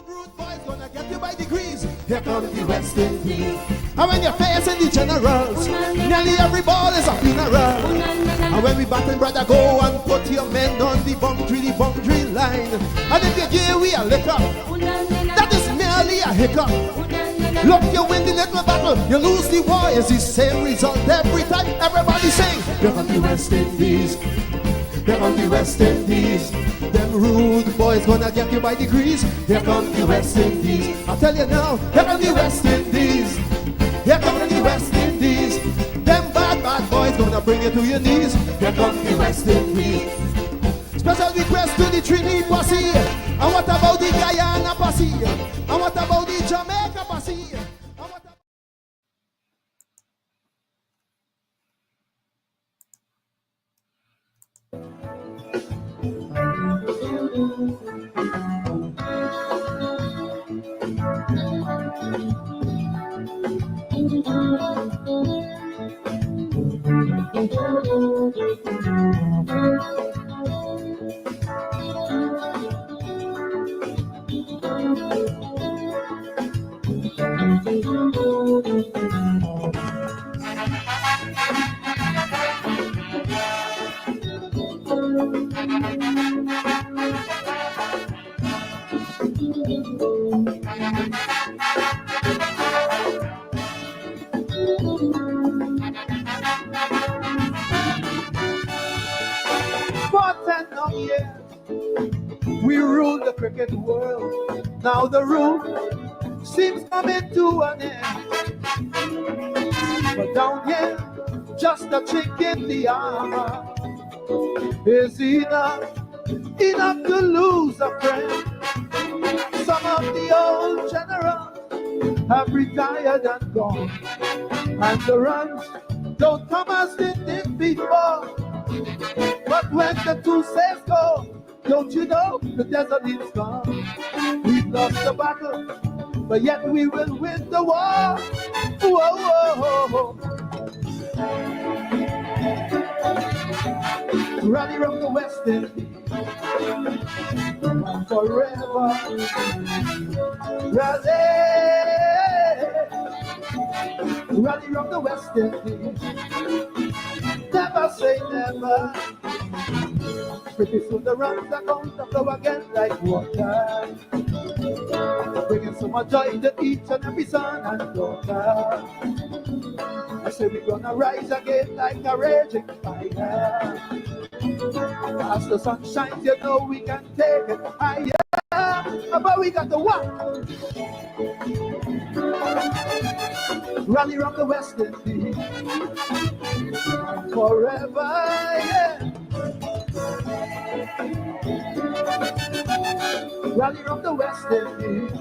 rude boys gonna get you by degrees. Here comes the West Indies. And when you're facing the generals, nearly every ball is a funeral. And when we batting, brother, go and put your men on the boundary line. And if you give we a liquor, that is merely a hiccup. Look, you win the little battle, you lose the war. It's the same result every time. Everybody sing. Here comes the West Indies. Here comes the West Indies. Them rude boys gonna get you by degrees. Here comes the West Indies. I tell you now, here comes the West Indies. Here comes the West Indies. Them bad boys gonna bring you to your knees. Here comes the West Indies. Special request to the Trini posse. And what about the Guyana posse? And what about the Jamaica posse? We rule the cricket world. Now the rule seems coming to an end. But down here, just a chink in the armor is enough to lose a friend. Some of the old generals have retired and gone, and the runs don't come as they did before. But when the two sails go, don't you know the desert is gone? We've lost the battle, but yet we will win the war. Whoa, whoa, whoa. Rally from the West Indies forever. Rally from the West Indies. Never say never. Pretty soon the runs are going to flow again like water, bringing so much joy to each and every son and daughter. I say we're gonna rise again like a raging fire. As the sun shines, you know we can take it higher. But we got to walk. Rally from the West Indies forever, yeah. Rally from the West Indies.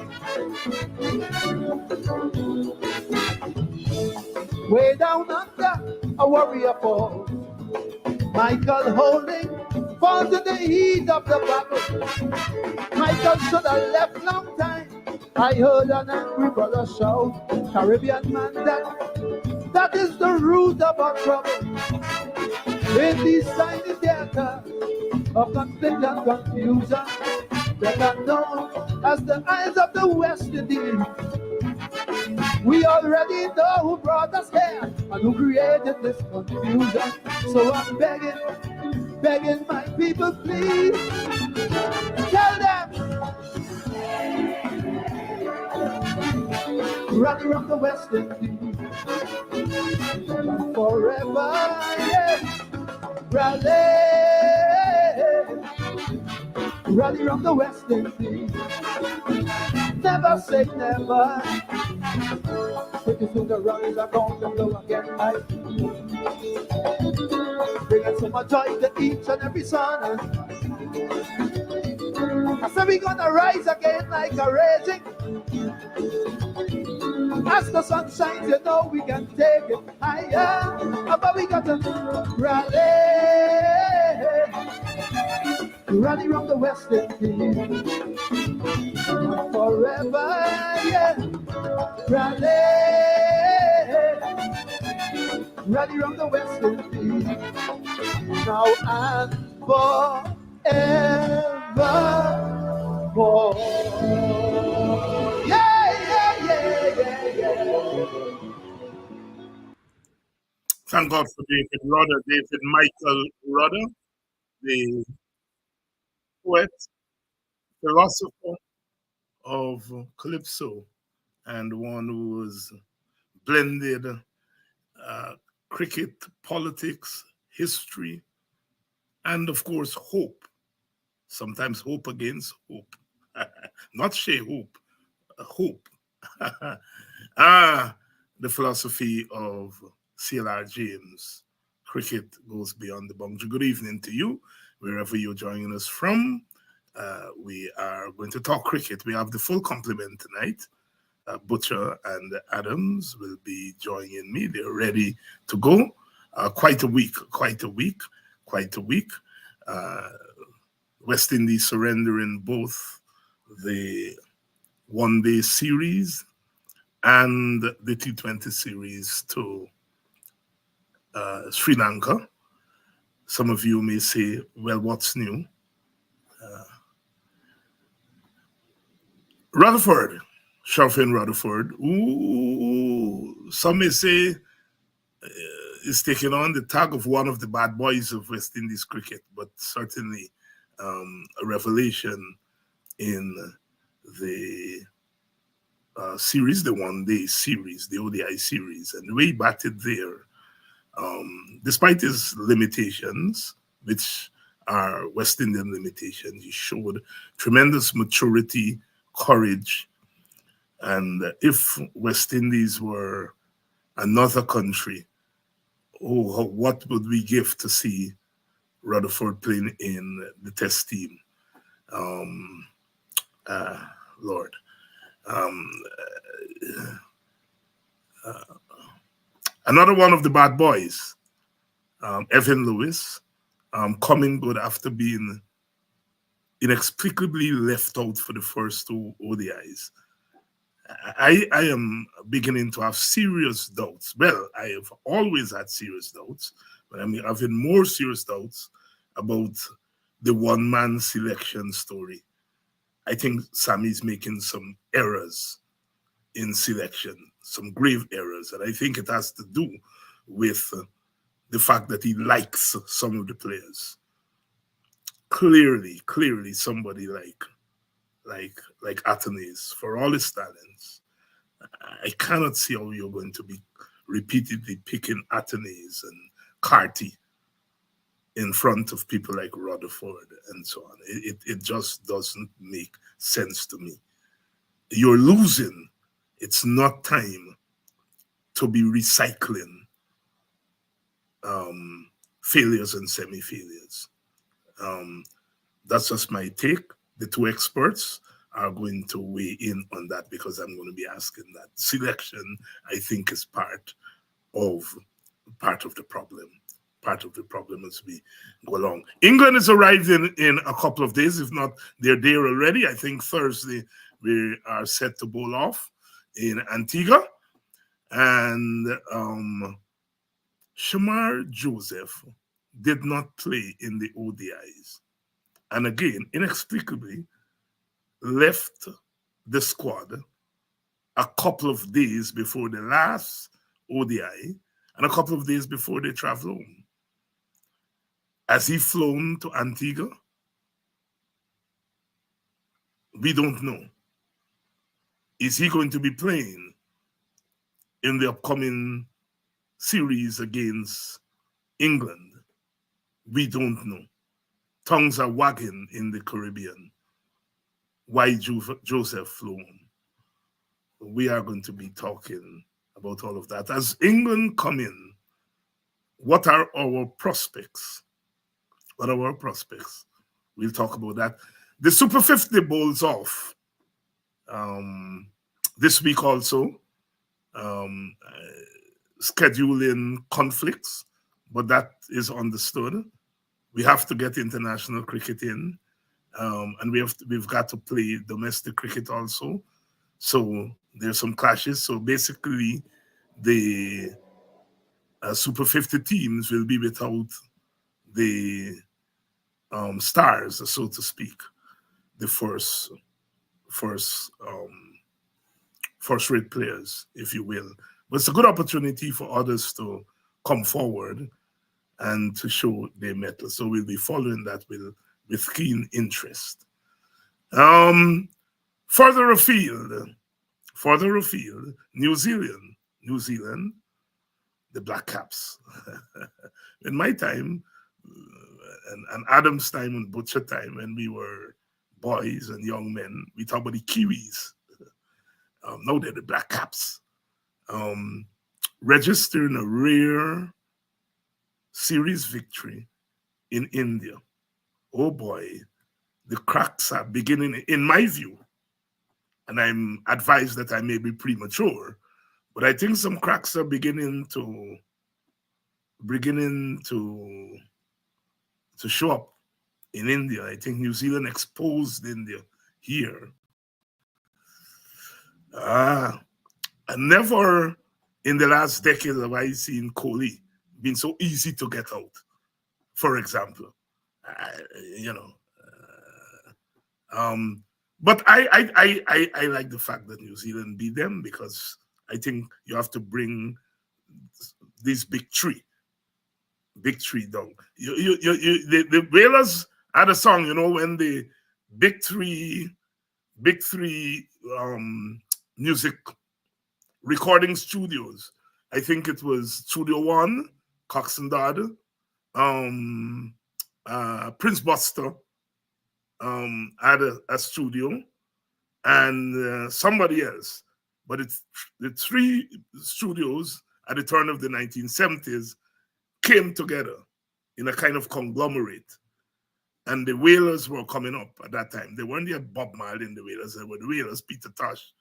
Way down under, a warrior falls. Michael holding falls in the heat of the battle. Michael should have left long time. I heard an angry brother shout, Caribbean man, that is the root of our trouble. In these tiny theaters of conflict and confusion that are known as the eyes of the West Indies, we already know who brought us here and who created this confusion. So I'm begging my people, please tell them, rally from the West Indies forever, yeah. Rally from the West Indies. Never say never. Pretty soon the runs are going to blow again like bringing so much joy to each and every son. I said we're gonna rise again like a raging. As the sun shines, you know we can take it higher. But we got to rally from the West Indies forever, yeah. Rally from the West Indies now and forevermore. Thank God for David Rudder, David Michael Rudder, the poet, philosopher of Calypso, and one who was blended cricket, politics, history, and of course, hope. Sometimes hope against hope. Not Shea Hope, hope. The philosophy of C.L.R. James. Cricket goes beyond the boundary. Good evening to you, wherever you're joining us from. We are going to talk cricket. We have the full complement tonight. Butcher and Adams will be joining me. They're ready to go. Quite a week. West Indies surrendering both the one-day series and the T20 series to Sri Lanka. Some of you may say, well, what's new? Rutherford, Sharfin Rutherford, who some may say is taking on the tag of one of the bad boys of West Indies cricket, but certainly a revelation in the series, the one-day series, the ODI series, and the way he batted there, despite his limitations, which are West Indian limitations, he showed tremendous maturity, courage, and if West Indies were another country, what would we give to see Rutherford playing in the test team? Lord. Another one of the bad boys, Evan Lewis, coming good after being inexplicably left out for the first two ODIs. I am beginning to have serious doubts. Well, I have always had serious doubts, but I'm having more serious doubts about the one-man selection story. I think Sammy's making some errors in selection, some grave errors, and I think it has to do with the fact that he likes some of the players. Clearly, somebody like Athanaze, for all his talents, I cannot see how you're going to be repeatedly picking Athanaze and Carty in front of people like Rutherford and so on. It just doesn't make sense to me. You're losing. It's not time to be recycling failures and semi-failures. That's just my take. The two experts are going to weigh in on that because I'm going to be asking that. Selection, I think, is part of the problem. Part of the problem as we go along. England is arriving in a couple of days. If not, they're there already. I think Thursday we are set to bowl off in Antigua. And Shamar Joseph did not play in the ODIs. And again, inexplicably, left the squad a couple of days before the last ODI and a couple of days before they travel home. Has he flown to Antigua? We don't know. Is he going to be playing in the upcoming series against England? We don't know. Tongues are wagging in the Caribbean. Why Joseph flew home? We are going to be talking about all of that. As England come in, what are our prospects? What are our prospects? We'll talk about that. The Super 50 bowls off this week also. Scheduling conflicts, but that is understood. We have to get international cricket in, and we've got to play domestic cricket also. So there's some clashes. So basically, the Super 50 teams will be without the stars, so to speak, the first-rate players, if you will. But it's a good opportunity for others to come forward and to show their mettle. So we'll be following that with keen interest. Further afield, New Zealand, the Black Caps. In my time, and Adam's time and Butcher time, when we were boys and young men, we talk about the Kiwis. Now they're the Black Caps. Registering a rare series victory in India. Oh boy, the cracks are beginning, in my view, and I'm advised that I may be premature, but I think some cracks are beginning to show up in India. I think New Zealand exposed India here. And never in the last decade have I seen Kohli been so easy to get out, for example. But I like the fact that New Zealand beat them, because I think you have to bring this big tree down. The Whalers had a song, when the big three music recording studios. I think it was Studio One, Cox and Dodd, Prince Buster had a studio, and somebody else. But it's the three studios at the turn of the 1970s came together in a kind of conglomerate. And the Whalers were coming up at that time. They weren't yet Bob Marley in the Whalers. They were the Whalers, Peter Tosh,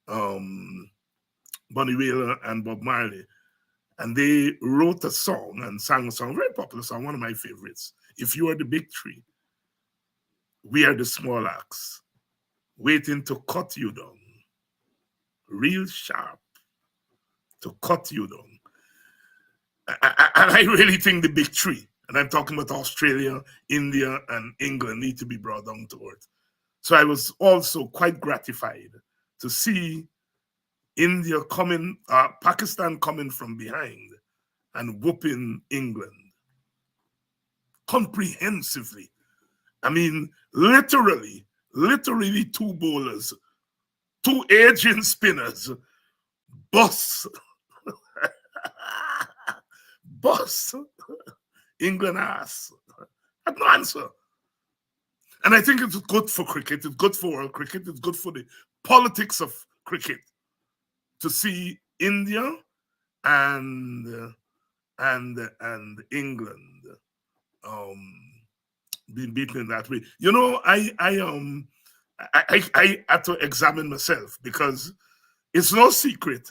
Bunny Whaler, and Bob Marley. And they wrote a song and sang a song, very popular song, one of my favorites. If you are the big tree, we are the small axe, waiting to cut you down, real sharp, to cut you down. And I really think the big tree, and I'm talking about Australia, India, and England, need to be brought down to earth. So I was also quite gratified to see India Pakistan coming from behind and whooping England comprehensively. I mean, literally two bowlers, two aging spinners, bust England ass. Had no answer. And I think it's good for cricket, it's good for world cricket, it's good for the politics of cricket to see India and England being beaten in that way. I had to examine myself, because it's no secret.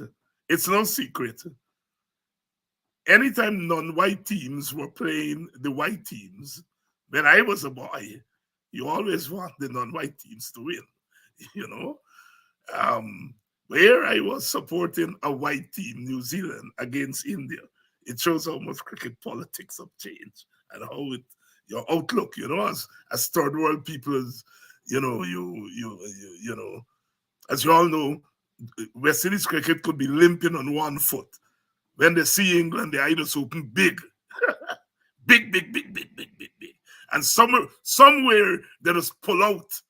Anytime non-white teams were playing the white teams, when I was a boy, you always want the non-white teams to win, Where I was supporting a white team, New Zealand, against India, it shows how much cricket politics have changed and how your outlook, as third world people, as as you all know, West Indies cricket could be limping on one foot. When they see England, their eyes open big. big. And somewhere they just pull out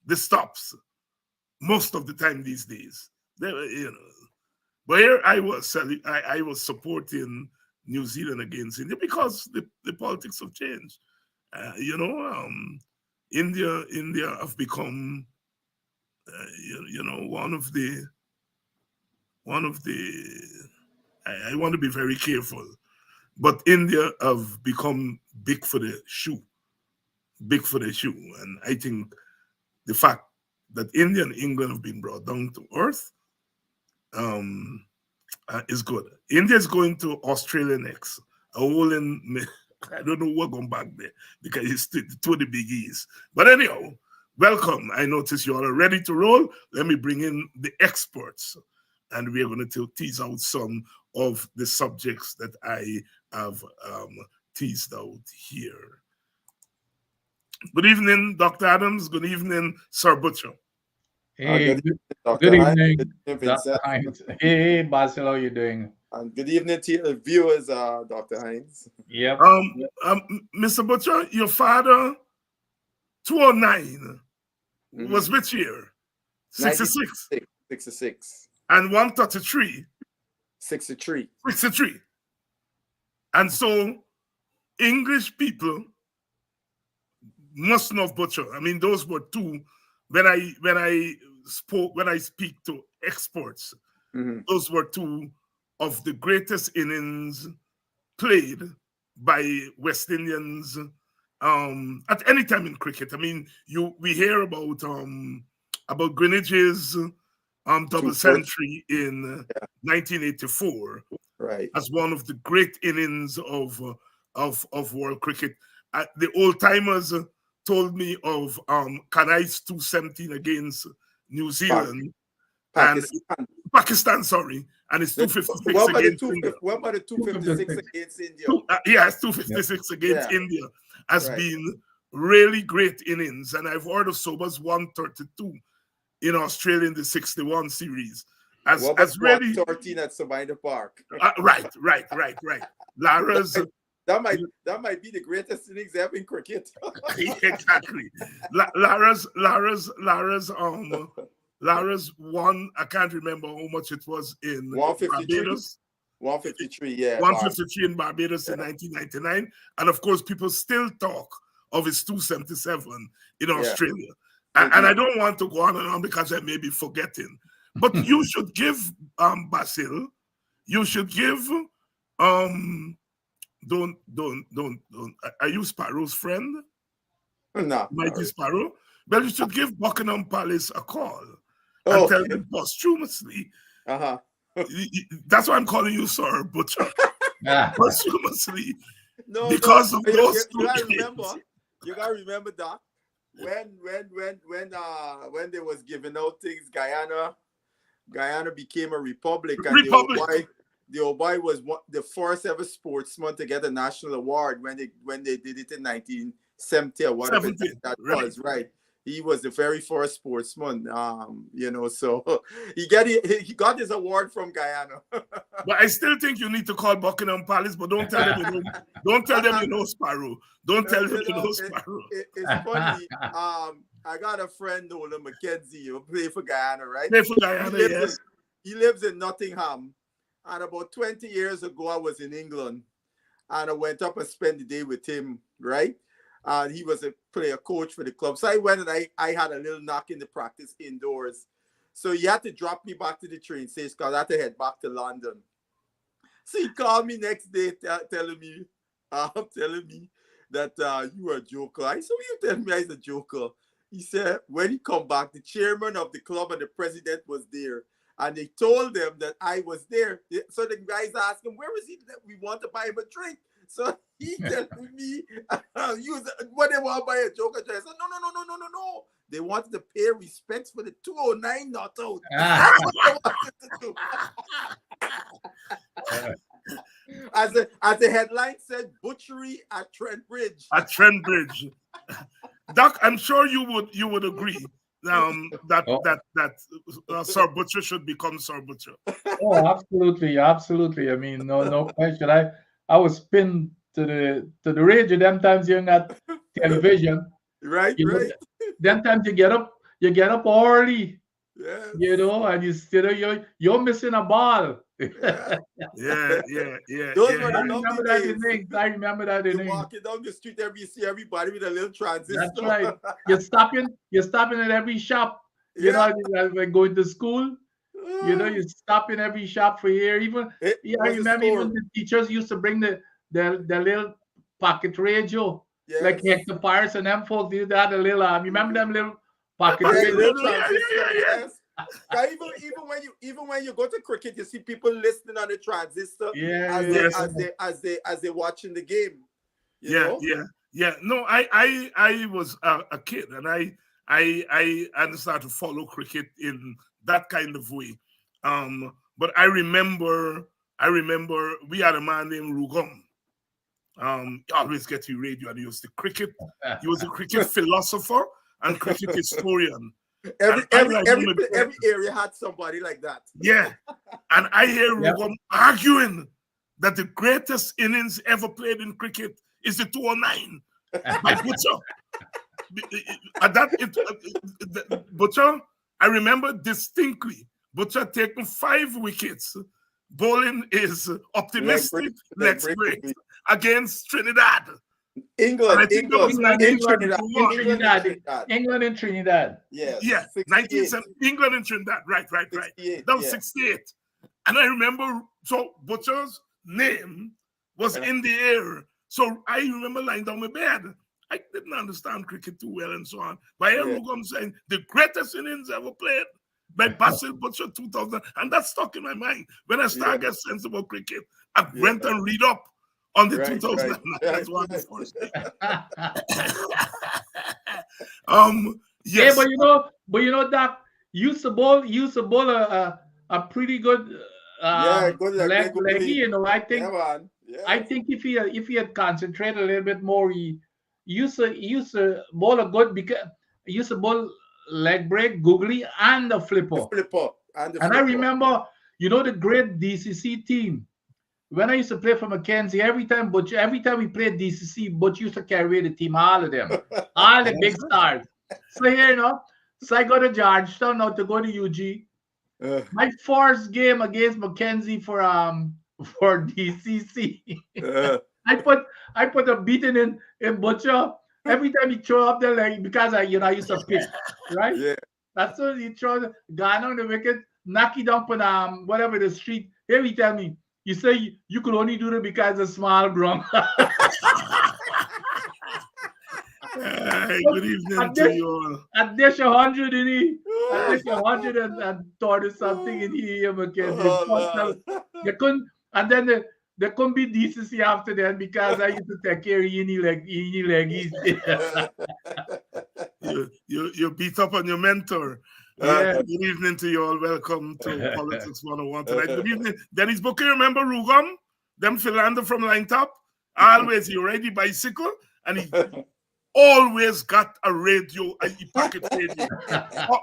the stops most of the time these days. But here I was supporting New Zealand against India, because the politics have changed. India have become one of the I want to be very careful, but India have become big for the shoe. And I think the fact that India and England have been brought down to earth is good. India is going to Australia next. I don't know what going back there, because it's two of the biggies. But anyhow, welcome. I notice you all are ready to roll. Let me bring in the experts, and we are going to tease out some of the subjects that I have teased out here. Good evening, Dr. Adams. Good evening, Sir Butcher. Hey, good evening, Dr. Hinds. Hey, Basil, how are you doing? And good evening to your viewers, Dr. Hines. Yep. Mr. Butcher, your father, 209, was which year? 66. 66. And 133. 63. 63. And so English people must know Butcher. I mean, those were two. When I speak to experts, those were two of the greatest innings played by West Indians at any time in cricket. I mean, we hear about Greenwich's double century in 1984, right, as one of the great innings of world cricket. The old timers told me of Kanai's 217 against New Zealand and Pakistan, sorry, and it's 256 against India. What about the 256 against India? Yes, 256 against India has been really great innings, and I've heard of Sober's 132 in Australia in the 61 series. As really 13 at Sabina Park. Right. Lara's that might be the greatest innings ever in cricket. Exactly. Lara's one, I can't remember how much it was in 153. Barbados. 153, yeah. 153 in Barbados in 1999. And of course, people still talk of his 277 in Australia. And I don't want to go on and on because I may be forgetting. But you should give Basil, you should give don't are you Sparrow's friend? No. Mighty Sparrow? Well, you should give Buckingham Palace a call and tell them posthumously. That's why I'm calling you Sir Butcher. Posthumously. Because of those two things. You gotta remember, Doc. When they was giving out things, Guyana became a republic, and the old boy was the first ever sportsman to get a national award when they did it in 1970 or whatever that was, right? He was the very first sportsman, so he got his award from Guyana. But I still think you need to call Buckingham Palace, but don't tell them you know Sparrow. Don't tell them you know Sparrow. It's funny. I got a friend, Nolan McKenzie, who play for Guyana, right? Play for Guyana, yes. He lives in Nottingham. And about 20 years ago, I was in England. And I went up and spent the day with him, right? And he was a player coach for the club. So I went and I had a little knock in the practice indoors. So he had to drop me back to the train station because I had to head back to London. So he called me next day telling me that you were a joker. I said, "Will you tell me I was a joker?" He said, when he come back, the chairman of the club and the president was there. And they told them that I was there. So the guys asked him, "Where is he? We want to buy him a drink." So he telling me, what they want to buy a joker drink. I said, no. They wanted to pay respects for the 209 not out. That's what they wanted to do. As the headline said, butchery at Trent Bridge. At Trent Bridge. Doc, I'm sure you would agree that Sir Butcher should become Sir Butcher. Oh, absolutely. I mean, no question. I was pinned to the radio them times you got television. Right. Them times you get up early. Yeah. And you're missing a ball. Yeah. Those were the lovely days. I remember that innings. You're walking down the street, you see everybody with a little transistor. That's right. You're stopping at every shop. When going to school. You stop in every shop for here. I remember even the teachers used to bring the little pocket radio. Yes. Like Hector Paris and them folks did that. Remember them little pocket radio? Yes. Even when you go to cricket, you see people listening on the transistor as they watching the game. You know? No, I was a kid, and I started to follow cricket in that kind of way. But I remember we had a man named Rugum. He always get you radio, and he was a cricket philosopher and cricket historian. Every And I remember every area had somebody like that. Yeah. And I hear Rugum arguing that the greatest innings ever played in cricket is the 209 by Butcher. Butcher, I remember distinctly, Butcher taking 5 wickets, bowling his optimistic leg break against Trinidad. England in Trinidad. Yes. Yeah, 1970, England and Trinidad. Right. That was 68. And I remember, so Butcher's name was in the air. So I remember lying down my bed. I didn't understand cricket too well and so on. But I hear Rugum saying the greatest innings ever played by Basil Butcher 2000. And that stuck in my mind. When I started getting sense about cricket, I went and read up on the 2009. That's one the first thing. Yes. Yeah, but you know that used to bowl a pretty good leggy. You know, I think if he had concentrated a little bit more, he used to bowl a good, because he used to bowl leg break, googly, and the flipper. And I remember, the great DCC team. When I used to play for Mackenzie, every time we played DCC, Butch used to carry the team, all of them, all the big stars. So here, so I go to Georgetown now to go to UG. My first game against Mackenzie for DCC, I put a beating in Butcher every time he throw up the leg, because I used to pitch, right? Yeah. That's what he throw Ghana on the wicket, knock it down on whatever the street. Here he tell me, you say you could only do it because of small ground. Good evening to you all. At this 100 in he. At this 130 something in here, Mackenzie. They couldn't, and then they couldn't be DCC after that because I used to take care of any leg. You beat up on your mentor. Good evening to you all. Welcome to Politics 101 tonight. Good evening. Dennis Booker, remember Rugum? Them Philander from Line Top? Always, he ride the bicycle and he always got a radio, a pocket radio,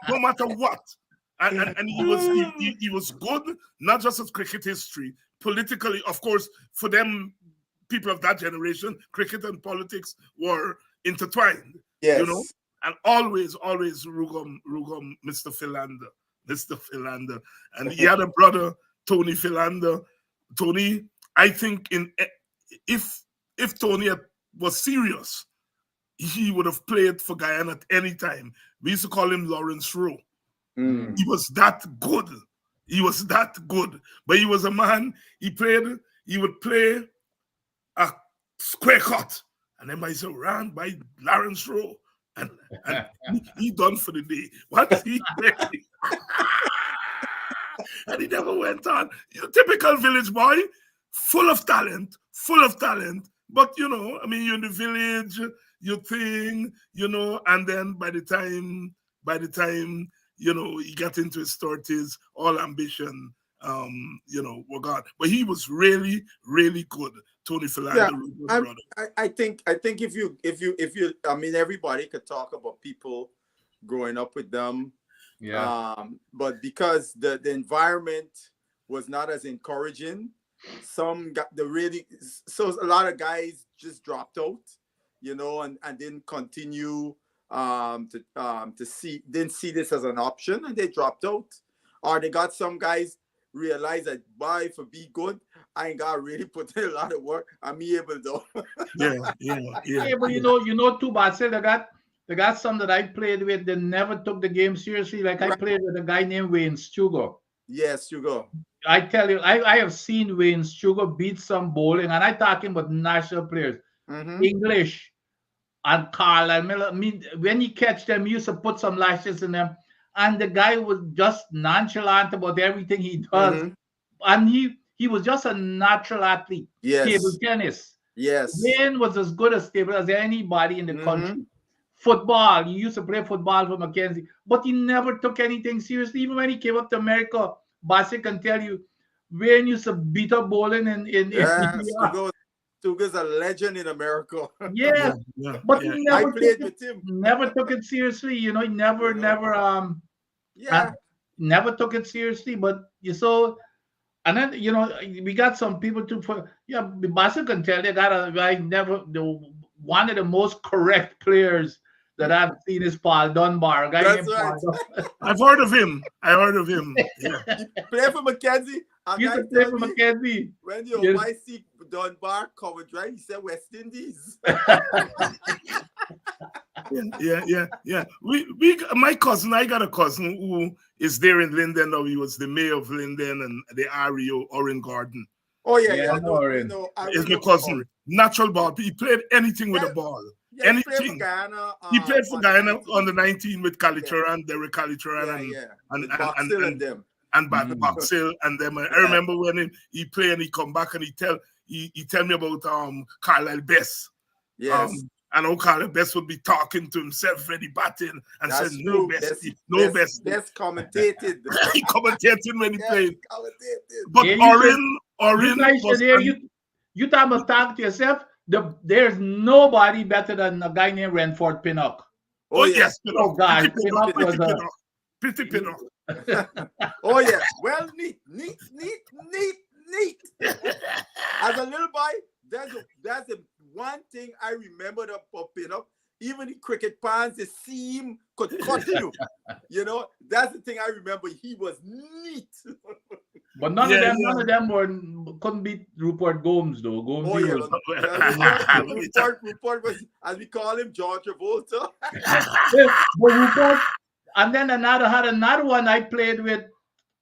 no matter what. And he was good, not just as cricket history, politically, of course, for them, people of that generation, cricket and politics were intertwined. Yes. And always Rugum, Mr. Philander. And he had a brother, Tony Philander. Tony, I think if Tony was serious, he would have played for Guyana at any time. We used to call him Lawrence Rowe. He was that good. But he was a man, he would play a square cut. And then I said, ran by Lawrence Rowe. And he done for the day. What he played. And he never went on. Typical village boy, full of talent. But, you're in the village, you think, and then by the time, he got into his 30s, all ambition, were gone. But he was really, really good. Tony Philander, brother. I think if you, everybody could talk about people growing up with them. Yeah. But because the environment was not as encouraging, so a lot of guys just dropped out, and didn't continue didn't see this as an option, and they dropped out. Or they got some guys realize that for be good, I ain't gotta really put in a lot of work. I'm able though. Yeah, but too bad. Say they got some that I played with, they never took the game seriously. Like I played with a guy named Wayne Stugo. Yes, Stugo. I tell you, I have seen Wayne Stugo beat some bowling, and I'm talking about national players, English and Carl and Miller. When he catch them, he used to put some lashes in them, and the guy was just nonchalant about everything he does, and he was just a natural athlete. Yes. Table tennis. Yes. Wayne was as good a stable as anybody in the country. Football, he used to play football for Mackenzie, but he never took anything seriously. Even when he came up to America, Bassett can tell you, Wayne used to beat up bowling in Tuga's a legend in America. Yeah, Yeah, but yeah. he I never played took with him. never took it seriously. You know, he never, Yeah. never took it seriously. But you saw, and then we got some people too. Basa can tell they got one of the most correct players that I've seen is Paul Dunbar, a guy That's named right. Paul Dunbar. I've heard of him. Yeah. He played for Mackenzie. He used to play for Mackenzie. When your Yes. wife see Dunbar cover drive, he said West Indies. Yeah. My cousin, I got a cousin who is there in Linden now. He was the mayor of Linden and the REO, Orange Garden. Oh yeah, Yeah, yeah. I know Orange. Is my cousin. Natural ball. He played anything with a ball. Yeah, he played for Anything. Guyana. He played for Guyana 19. on the 19 with Calichuran, Derek Calichuran, With Boxhill and them. and Boxhill and them. I remember when he played and he come back and he tell me about Carlisle Best. Yes. And how Carlisle Best would be talking to himself when he batting and That's said true. Best. Commentated. He commentated when he played. Commentated. But Yeah, Orin was you talk about talk to yourself. There's nobody better than a guy named Renford Pinnock. Oh yes, Oh God, Pinnock, Pinnock was pretty Pinnock. Oh yeah. Well, neat. As a little boy, that's the one thing I remember about Pinnock. Even the cricket pans, the seam could cut you. That's the thing I remember. He was neat. But none of them couldn't beat Rupert Gomes though. Gomes Rupert was, as we call him, George Travolta. But Rupert, and then another one I played with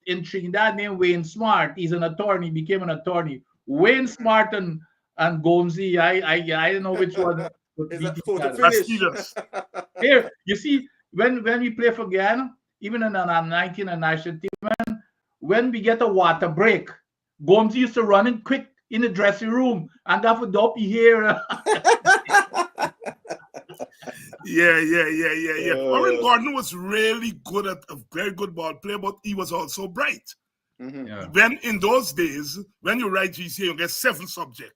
in Trinidad named Wayne Smart. He's an attorney, became an attorney. Wayne Smart and Gomesy, I don't know which one. Is that photo finish? Here, you see, when we play for Guyana, even in our 19 and national team, when we get a water break, Gomesy used to run in quick in the dressing room and got for dopey here. Yeah. Oren Gordon was really good at a very good ball player, but he was also bright. Mm-hmm. Yeah. When in those days, when you write GCA, you get 7 subjects.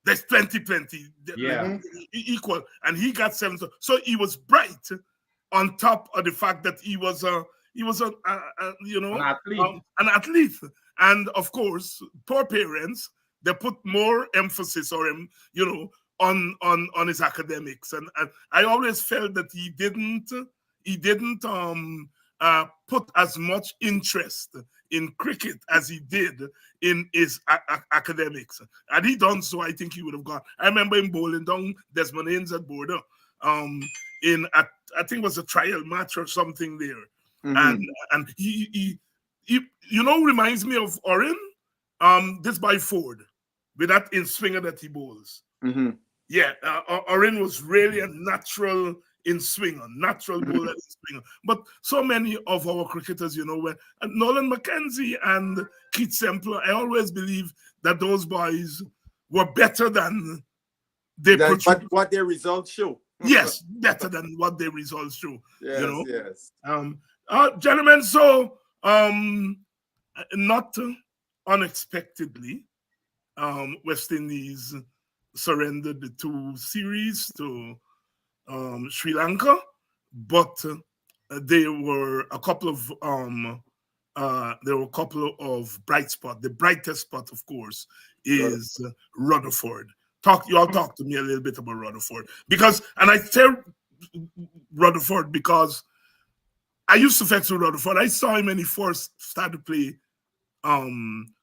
There's plenty, Yeah. equal, and he got 7. So he was bright. On top of the fact that he was an athlete, and of course, poor parents, they put more emphasis on him, on his academics, and I always felt that he didn't put as much interest in cricket as he did in his academics. Had he done so, I think he would have gone. I remember him bowling down Desmond Haynes at Border I think it was a trial match or something there. Mm-hmm. And he reminds me of Oren, this by Ford, with that in swinger that he bowls. Mm-hmm. Yeah, Oren was really a natural in swinger, natural bowler in swinger. But so many of our cricketers, when Nolan McKenzie and Keith Sempler, I always believe that those boys were better than what their results show. Yes, better than what their results show. Yes. Gentlemen, so not unexpectedly, West Indies surrendered the 2 series to Sri Lanka, but there were a couple of bright spots. The brightest spot, of course, is Rutherford. Y'all talk to me a little bit about Rutherford, and I tell Rutherford because I used to vex with Rutherford. I saw him when he first started to play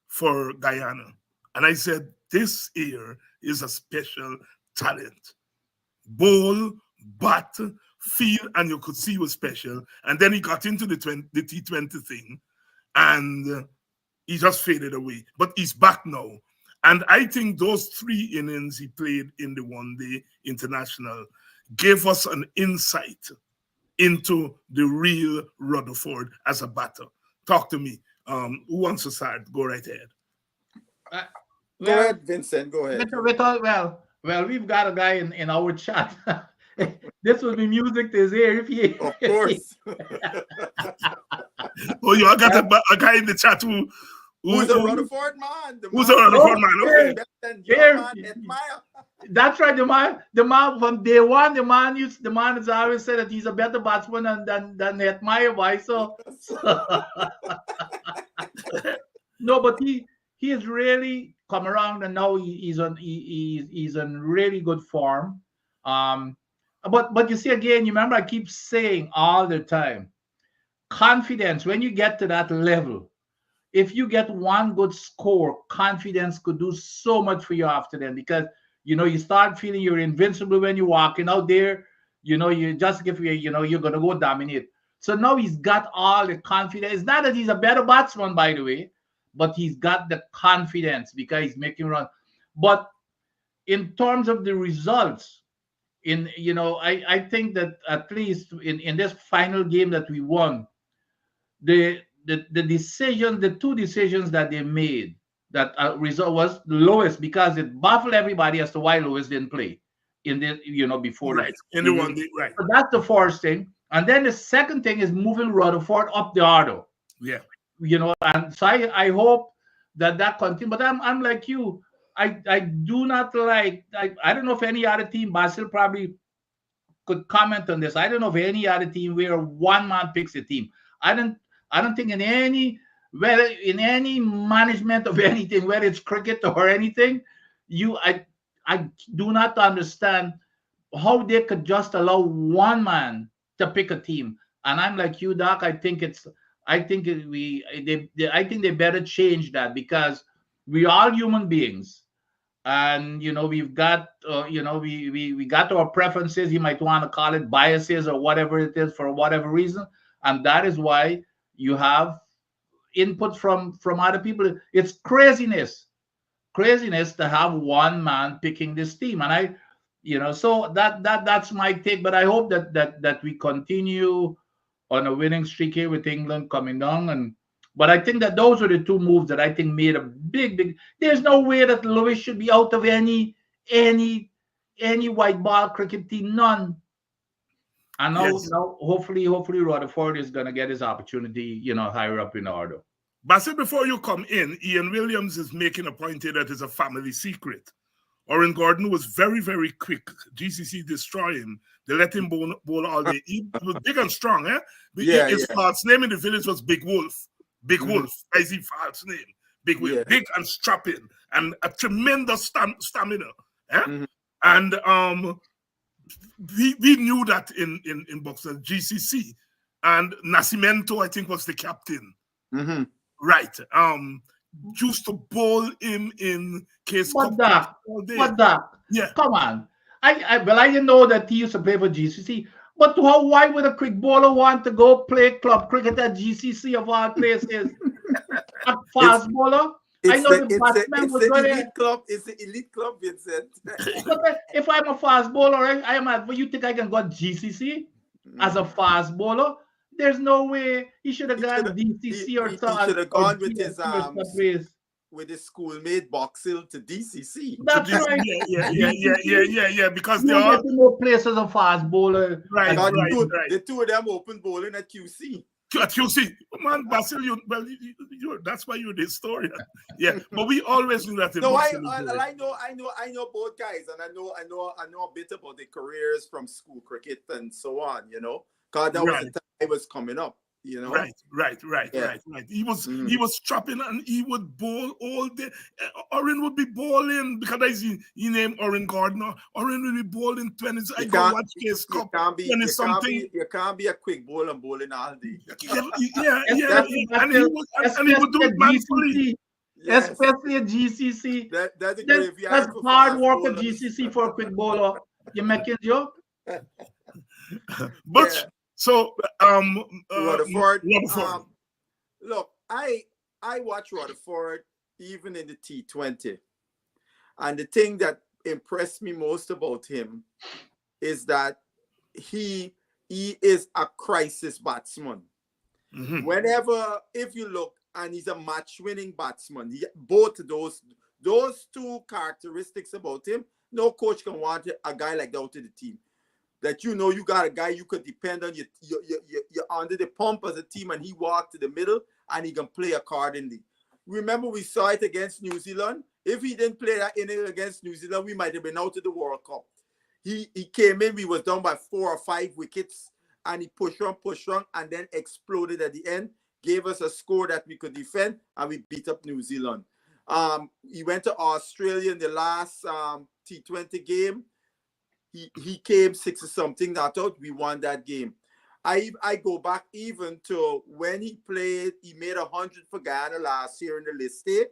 for Guyana, and I said, this here is a special talent. Bowl, bat, feel, and you could see he was special. And then he got into the T20 thing, and he just faded away. But he's back now. And I think those 3 innings he played in the one-day international gave us an insight into the real Rutherford as a batter. Talk to me. Who wants to start? Go right ahead. Go ahead, Vincent. Go ahead. Well, we've got a guy in our chat. This will be music to his ear. Of course. Oh, you got a guy in the chat who Who's a Rutherford man? Who's a Rutherford man? Okay. That's right. The man from day one, the man has always said that he's a better batsman than Hetmeyer. Why? So no, but he has really come around, and now he's in really good form. But you see, again, you remember I keep saying all the time, confidence. When you get to that level, if you get one good score, confidence could do so much for you after then, because you start feeling you're invincible when you're walking out there. You just give you're gonna go dominate. So now he's got all the confidence. It's not that he's a better batsman, by the way, but he's got the confidence because he's making runs. But in terms of the results, I think that at least in this final game that we won, the two decisions that they made, that result was lowest, because it baffled everybody as to why Lewis didn't play in the before. Right. In the one day, right. So that's the first thing. And then the second thing is moving Rutherford up the order. Yeah. And so I hope that continues. But I'm like you. I do not like, I don't know if any other team, Basil probably could comment on this. I don't know if any other team where one man picks a team. I don't think in any management of anything, whether it's cricket or anything, I do not understand how they could just allow one man to pick a team. And I'm like you, Doc. I think they better change that, because we are human beings, and we've got we got our preferences. You might want to call it biases or whatever it is, for whatever reason, and that is why you have input from other people. It's craziness to have one man picking this team. And so that's my take. But I hope that we continue on a winning streak here with England coming down. But I think that those are the two moves that I think made a big. There's no way that Lewis should be out of any white ball cricket team. None. And now hopefully Rutherford is going to get his opportunity, higher up in the order. Bassett, before you come in, Ian Williams is making a point here that is a family secret. Oren Gordon was very, very quick. GCC destroy him. They let him bowl all day. He was big and strong, eh? His false name in the village was Big Wolf. Big Wolf, is his false name. Big Wolf, big and strapping, and a tremendous stamina. Eh? And we knew that in boxing, GCC. And Nascimento, I think, was the captain. Right. Used to bowl him in case all day. What that? Yeah. Come on. I didn't know that he used to play for GCC. But why would a quick bowler want to go play club cricket at GCC of all places? A fast bowler? I know the batsman was going to. It's the elite club, Vincent. If I'm a fast bowler, you think I can go GCC as a fast bowler? There's no way. He should have gone DCC or something. He should have gone with his schoolmate Boxhill to DCC. That's right. Yeah. Because they all no place as a fast bowler. Right. The two of them open bowling at QC. At QC, man, Basil, that's why you're the historian. Yeah, but we always knew that. No, I know both guys, and I know a bit about their careers from school cricket and so on. Because that was the time I was coming up. Right. He was trapping, and he would bowl all day. Oren would be bowling because he named Oren Gardner. Oren would be bowling 20. I go watch Case Cup. You can't be a quick bowler and bowling all day. Yeah. And he would do it manfully. Especially at GCC. That's hard work at GCC for a quick bowler. You making a joke? But. Yeah. So, Rutherford. Look, I watch Rutherford even in the T20, and the thing that impressed me most about him is that he is a crisis batsman. If you look, and he's a match-winning batsman. Both of those two characteristics about him, no coach can want a guy like that out of the team. That you got a guy you could depend on. You're under the pump as a team, and he walked to the middle, and he can play accordingly. remember we saw it against New Zealand. If he didn't play that inning against New Zealand, we might have been out of the World Cup. He came in, we was down by 4 or 5 wickets, and he pushed on, and then exploded at the end, gave us a score that we could defend, and we beat up New Zealand. He went to Australia in the last T20 game. He came 6 or something not out. We won that game. I go back even to when he played. He made 100 for Guyana last year in the list state.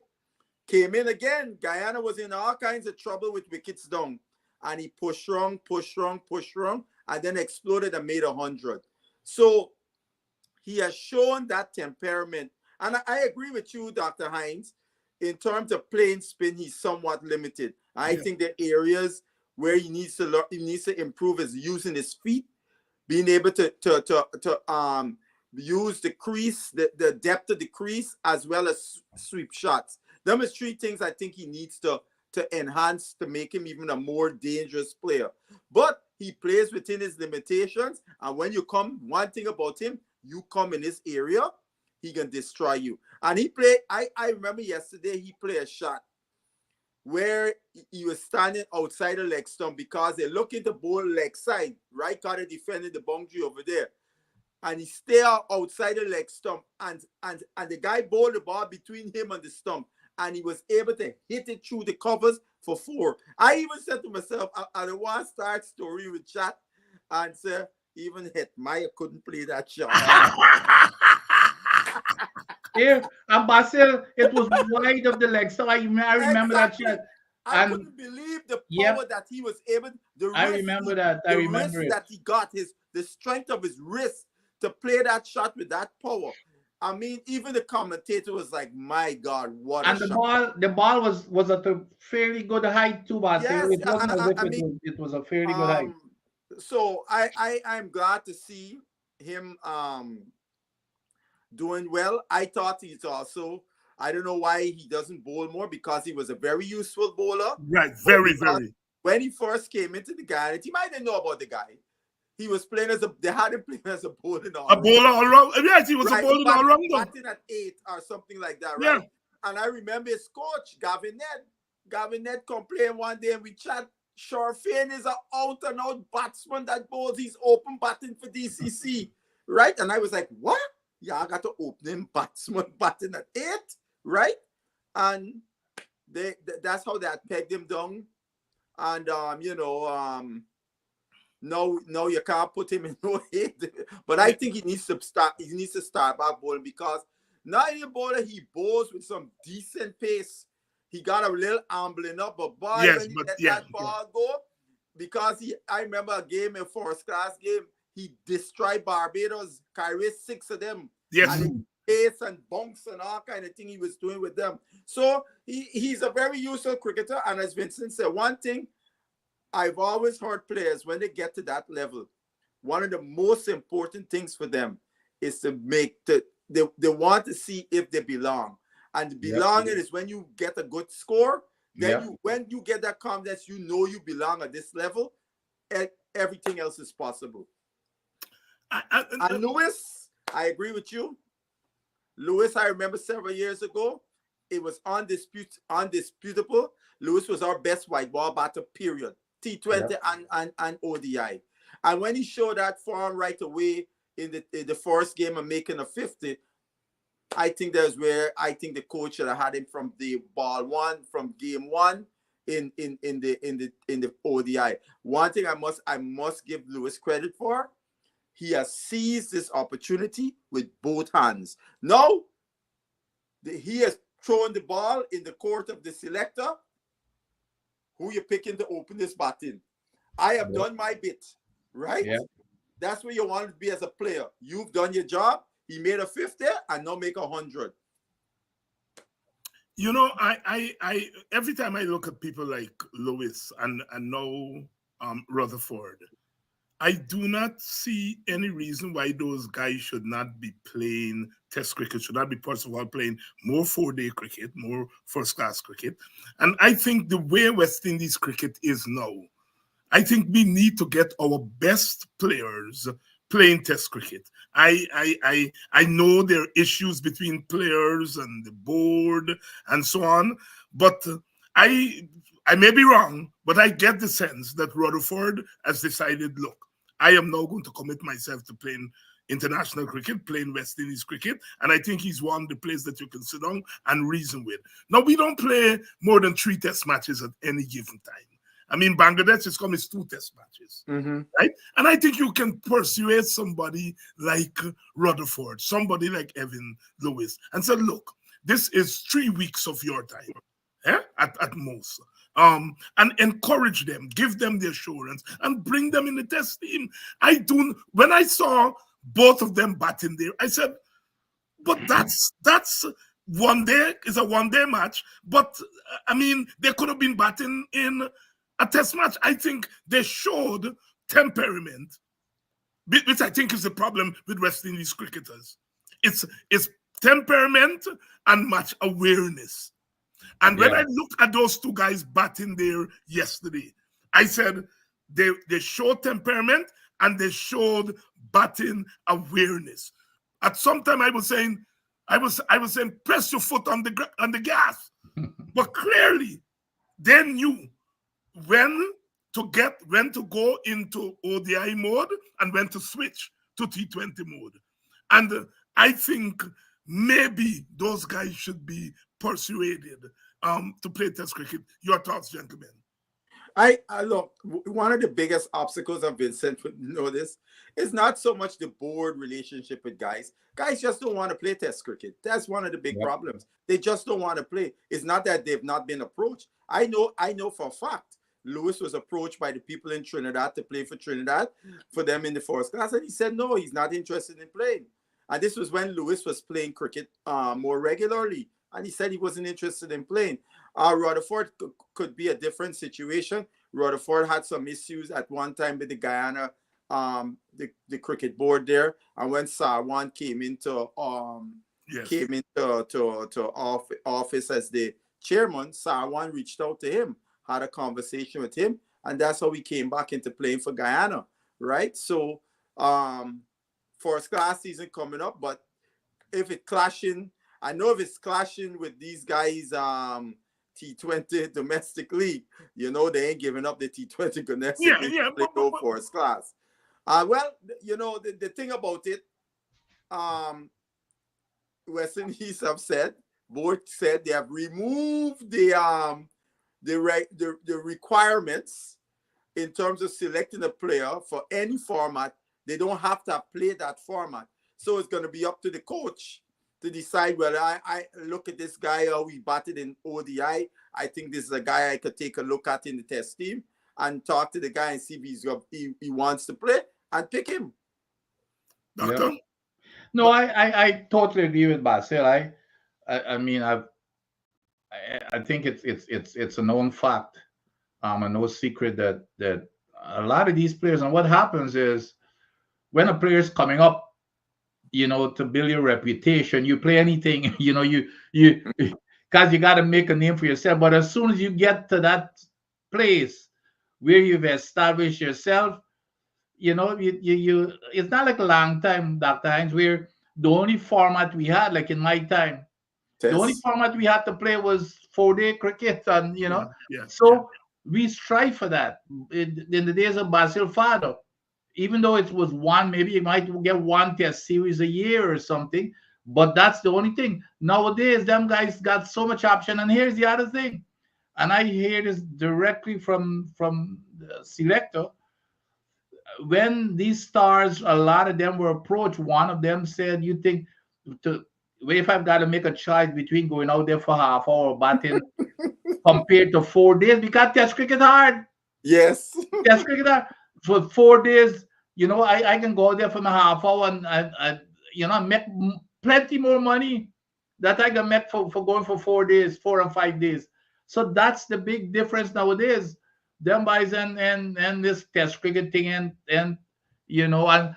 Came in again. Guyana was in all kinds of trouble with wickets down. And he pushed wrong, and then exploded and made 100. So he has shown that temperament. And I agree with you, Dr. Hines. In terms of playing spin, he's somewhat limited. I think the areas where he needs to learn, he needs to improve is using his feet, being able to use the crease, the depth of the crease, as well as sweep shots. Them is 3 things I think he needs to enhance to make him even a more dangerous player. But he plays within his limitations. And when you come, one thing about him, you come in this area, he can destroy you. And he played, I remember yesterday, he played a shot where he was standing outside the leg stump because they're looking to bowl leg side, right? Because they're defending the boundary over there. And he stayed outside the leg stump. And the guy bowled the ball between him and the stump. And he was able to hit it through the covers for 4. I even said to myself, I don't want to start story with chat and say, even Hetmyer couldn't play that shot. Yeah, and Basil, it was wide of the leg. So I remember that shot. I couldn't believe the power that he was able. I remember that. I remember it. That he got the strength of his wrist to play that shot with that power. I mean, even the commentator was like, "My God, what!" And the ball was at a fairly good height too, but yes, it wasn't as if it was a fairly good height. So I'm glad to see him doing well. I thought he's also. I don't know why he doesn't bowl more, because he was a very useful bowler. Right, very. When he first came into the Guyana team, I didn't know about the guy. He was playing they had him playing as a bowling all-rounder. A bowler all-round? Yes, he was a bowling all-rounder. Batting at 8 or something like that, right? Yeah. And I remember his coach, Gavin Ned complained one day, and we chat, Sharfane is an out-and-out batsman that bowls. He's open batting for DCC, right? And I was like, what? Yeah, I got to opening batsman batting at 8, right? And that's how they had pegged him down. And, no, you can't put him in no hate. But I think he needs to start back bowling, because not even bowler, he bowls with some decent pace. He got a little ambling up, but boy, when he let that ball go, because I remember a game, a first class game, he destroyed Barbados, carried 6 of them. Yes. And pace and bunks and all kind of thing he was doing with them. So he's a very useful cricketer. And as Vincent said, one thing I've always heard players, when they get to that level, one of the most important things for them is to make they want to see if they belong. And belonging is when you get a good score, then when you get that confidence, you know you belong at this level, and everything else is possible. And Lewis, I agree with you. Lewis, I remember several years ago, it was undisputable. Lewis was our best white ball batter, period. T20 and ODI. And when he showed that form right away in the first game of making a 50, I think that's where I think the coach should have had him from the ball one, from game 1 in the ODI. One thing I must give Lewis credit for, he has seized this opportunity with both hands. Now, he has thrown the ball in the court of the selector. Who you picking to open this batting? I have done my bit, right? Yeah. That's where you want to be as a player. You've done your job. He made a 50 and now make 100. You know, I every time I look at people like Lewis and now Rutherford, I do not see any reason why those guys should not be playing Test cricket, should not be, first of all, playing more 4-day cricket, more first-class cricket. And I think the way West Indies cricket is now, I think we need to get our best players playing Test cricket. I know there are issues between players and the board and so on, but I may be wrong, but I get the sense that Rutherford has decided, look, I am now going to commit myself to playing international cricket, playing West Indies cricket, and I think he's one of the players that you can sit down and reason with. Now, we don't play more than 3 test matches at any given time. I mean, Bangladesh is coming 2 test matches, right? And I think you can persuade somebody like Rutherford, somebody like Evan Lewis, and say, look, this is 3 weeks of your time, at most. And encourage them, give them the assurance, and bring them in the test team. When I saw both of them batting there, I said, but that's one day, is a one-day match, but I mean, they could have been batting in a test match. I think they showed temperament, which I think is the problem with West Indies cricketers. It's temperament and match awareness. And when I looked at those 2 guys batting there yesterday, I said they showed temperament and they showed batting awareness. At some time, I was saying, press your foot on the gas, but clearly they knew when to go into ODI mode and when to switch to T20 mode. And I think maybe those guys should be persuaded to play Test cricket. Your thoughts, gentlemen? I look, one of the biggest obstacles of Vincent would know this is not so much the board relationship with guys. Guys just don't want to play Test cricket. That's one of the big problems. They just don't want to play. It's not that they've not been approached. I know for a fact Lewis was approached by the people in Trinidad to play for Trinidad for them in the first class, and he said no, he's not interested in playing. And this was when Lewis was playing cricket more regularly, and he said he wasn't interested in playing. Rutherford could be a different situation. Rutherford had some issues at one time with the Guyana, the cricket board there, and when Sarwan came into office as the chairman, Sarwan reached out to him, had a conversation with him, and that's how he came back into playing for Guyana, right? So, first class season coming up, but if it's clashing, I know if it's clashing with these guys, T20 domestic league, you know, they ain't giving up the T20 domestic league to play no first class. Well, you know, the thing about it, West Indies have said, board said they have removed the requirements in terms of selecting a player for any format. They don't have to play that format. So it's going to be up to the coach to decide whether I look at this guy, how he batted in ODI. I think this is a guy I could take a look at in the test team and talk to the guy and see if he wants to play and pick him. Doctor? No, I totally agree with Basil. I mean, I think it's a known fact, and no secret that a lot of these players, and what happens is when a player is coming up, you know, to build your reputation, you play anything, you know, you because you got to make a name for yourself. But as soon as you get to that place where you've established yourself, you know, you it's not like a long time, Dr. Hines, where the only format we had, like in my time, the only format we had to play was 4-day cricket, and you know, we strive for that in the days of Basil Fado. Even though it was one, maybe you might get 1 test series a year or something, but that's the only thing. Nowadays, them guys got so much option. And here's the other thing, and I hear this directly from the selector. When these stars, a lot of them were approached, one of them said, you think, if I've got to make a choice between going out there for half hour batting compared to 4 days, because test cricket hard. Yes. Test cricket hard. For 4 days, you know, I can go there for a half hour and you know, make plenty more money that I can make for going for 4 days, 4 and 5 days. So that's the big difference nowadays. Them guys and this test cricket thing and you know, and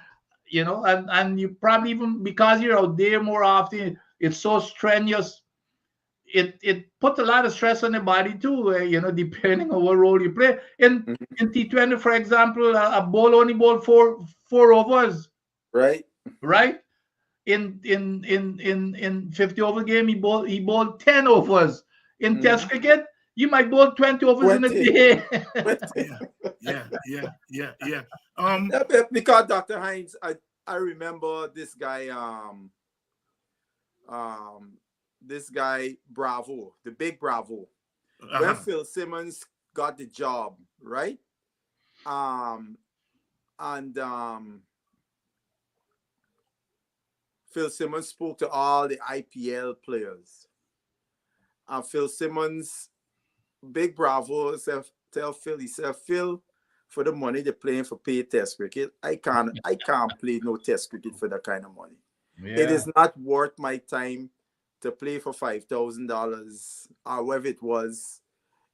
you probably, even because you're out there more often, it's so strenuous. It puts a lot of stress on the body too, you know, depending on what role you play. In T20, for example, a ball only bowled four overs. Right. right? In 50 over game, he bowled 10 overs. In Test cricket, you might bowl 20 overs in a 20. day. Yeah. Because Dr. Hines, I remember this guy, Bravo, the big Bravo. When Phil Simmons got the job, right? Phil Simmons spoke to all the IPL players. And Phil Simmons, big Bravo, tell Phil, he said, Phil, for the money they're playing for paid Test cricket, I can't play no Test cricket for that kind of money. Yeah. It is not worth my time to play for $5,000 or whatever it was.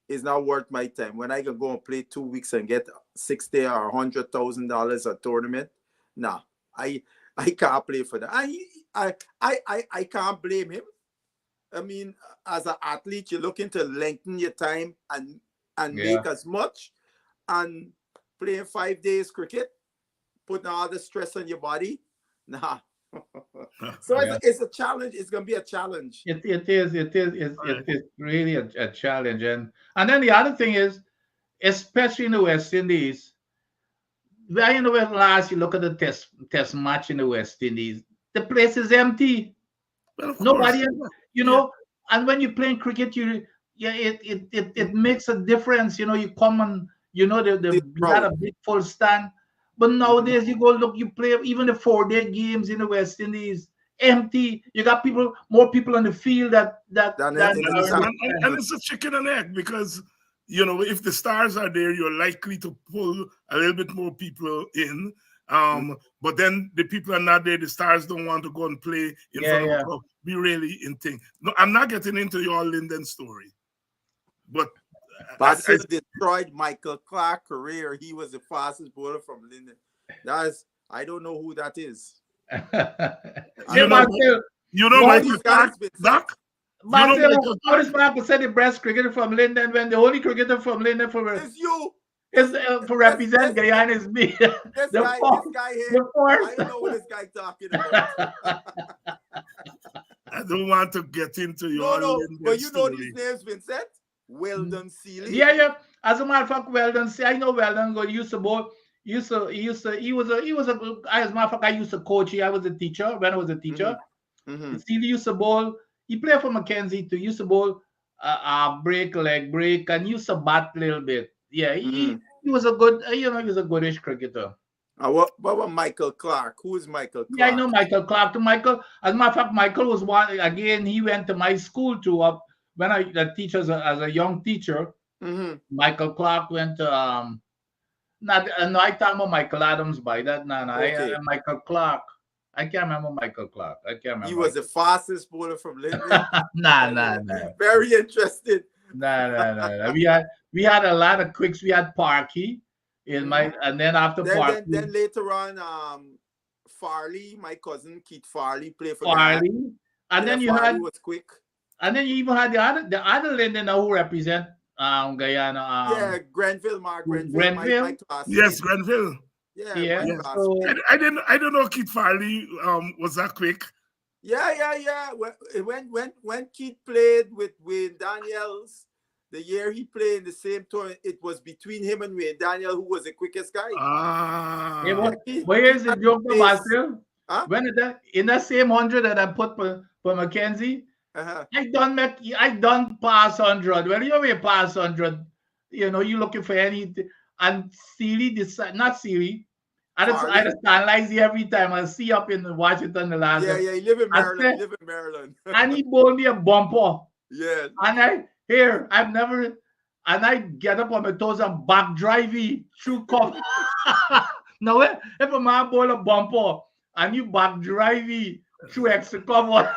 It's not worth my time. When I can go and play 2 weeks and get $60,000 or $100,000 a tournament, nah, I can't play for that. I can't blame him. I mean, as an athlete, you're looking to lengthen your time and make as much. And playing 5 days cricket, putting all the stress on your body, nah. So it's a challenge. It's gonna be a challenge. It is really a challenge. And then the other thing is, especially in the West Indies, where you know when last you look at the test match in the West Indies, the place is empty. Well, nobody, you know. And when you're playing cricket, it makes a difference. You know, you come and you know you got a big full stand. But nowadays you go look, you play even the 4-day games in the West Indies, empty. You got more people on the field and it's a chicken and egg, because you know, if the stars are there, you're likely to pull a little bit more people in. But then the people are not there. The stars don't want to go and play in front of the crowd. Be really in thing. No, I'm not getting into your Linden story, but Basil destroyed Michael Clark's career. He was the fastest bowler from Linden. I don't know who that is. You know Michael Clark, Doc? Basil, how does Michael say the best cricketer from Linden when the only cricketer from Linden is you? Is for represent Guyana is me. This guy here. I don't know what this guy talking about. I don't want to get into your but you know these names, Vincent. Weldon Seeley. Yeah. As a matter of fact, Weldon. I know Weldon. He used to bowl. He was a. As a matter of fact, I used to coach. I was a teacher when I was a teacher. Seeley used to bowl. He played for Mackenzie too. He used to bowl break, leg break, and used to bat a little bit. Yeah, he was a good. He was a goodish cricketer. What about Michael Clark? Who is Michael Clark? Yeah, I know Michael Clark. Michael, as a matter of fact, Michael was one again. He went to my school too. When I teach as a young teacher, Michael Clark went to I talk about Michael Adams by that. Okay. Michael Clark. I can't remember Michael Clark. He was the fastest bowler from Linden. Nah. Very interested. Nah. We had a lot of quicks. We had Parky and then after Parky. Then later on, Farley, my cousin Keith Farley played for Farley. Guyana. And then you Farley was quick. And then you even had the other Linden who represent Guyana. Grenville, Mark Grenville. My class. Yes, Grenville. Yeah. So, I don't know Keith Farley was that quick. Yeah. When Keith played with Wayne Daniels, the year he played in the same tournament, it was between him and Wayne Daniel who was the quickest guy. Where is the joke, Basil? When in that same 100 that I put for Mackenzie, I done pass 100. When you may pass 100, you know, you're looking for anything. And Seeley not Seeley. I just analyze every time. I see up in Washington the last. Yeah, he live in Maryland. And he bowled me a bumper. Yeah. And I get up on my toes and back drive through cover. Now, if a man bowl a bumper and you back drive through extra cover.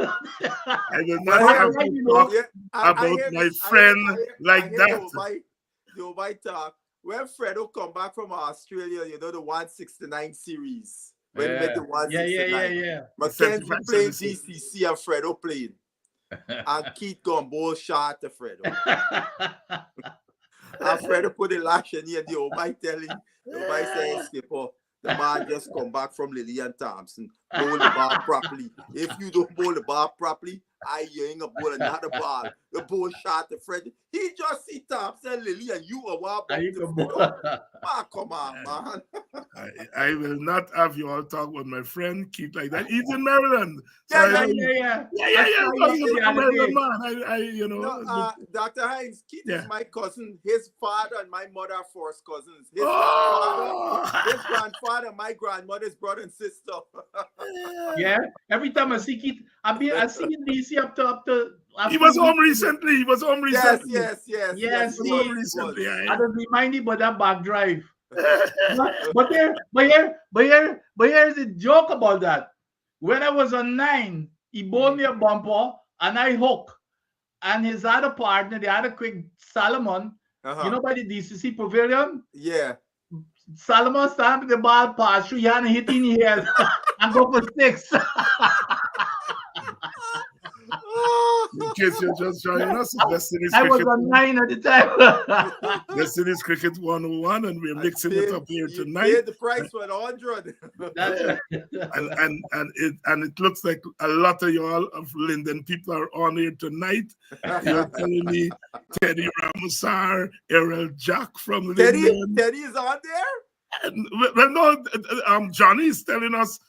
I did not have to talk about my friend like that. You might talk. When Fredo come back from Australia, you know, the 169 series. When we met the 169. Yeah. Mackenzie playing GCC and Fredo playing. And Keith gone bowl shot to Fredo. And Fredo put the lash in here, the Obai telling, Obai saying, Skipper, The man just come back from Lillian Thompson, bowl the ball properly. If you don't bowl the ball properly, you ain't gonna bowl another ball. The ball shot the friend. He just see Thompson, Lillian, you are what about come on, man. I will not have you all talk with my friend Keith like that. He's in Maryland. So Yeah. Maryland man. You know. No, Dr. Hines, Keith is my cousin. His father and my mother are first cousins. His grandfather, my grandmother's brother and sister. Yeah. Every time I see Keith, I see in DC up to. He was home recently. Yes. Recently. I don't remind you about that back drive. but here's the joke about that. When I was on 9, he bowled me a bumper and I hook. And his other partner, the other quick Solomon, you know, by the DCC Pavilion? Yeah. Solomon stamped the ball past through and hit in the head and go for 6. In case you're just joining us, Destiny's I Cricket. was on 9 at the time. Destiny's Cricket 101, and we're mixing it up here tonight. You paid the price for 100. That's right. and it looks like a lot of y'all of Linden people are on here tonight. You're telling me Teddy Ramasar, Errol Jack from Linden. Teddy is on there? And, well, no, Johnny is telling us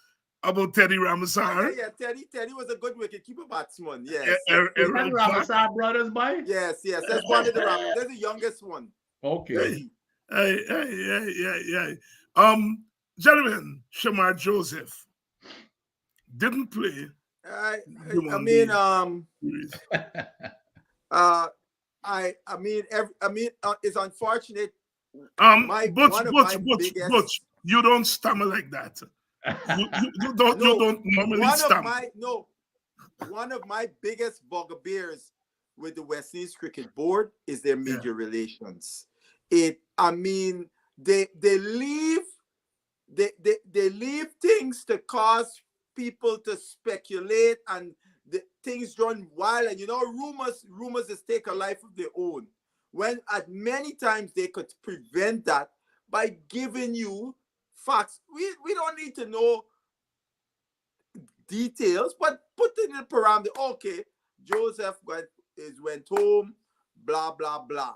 about Teddy Ramasar. Yeah, Teddy was a good wicketkeeper batsman. Yes. Ramasar brothers, boy? Yes. That's one of the Ramasar. That's the youngest one. Okay. Hey. Gentlemen, Shamar Joseph didn't play. I mean, it's unfortunate. Butch, you don't stammer like that. You don't normally stammer. One of my biggest bugbears with the West Indies Cricket Board is their media relations. They leave things to cause people to speculate, and the things run wild, and rumors just take a life of their own, when at many times they could prevent that by giving you facts. We don't need to know details, but put it in the parameter. Okay, Joseph went home, blah blah blah.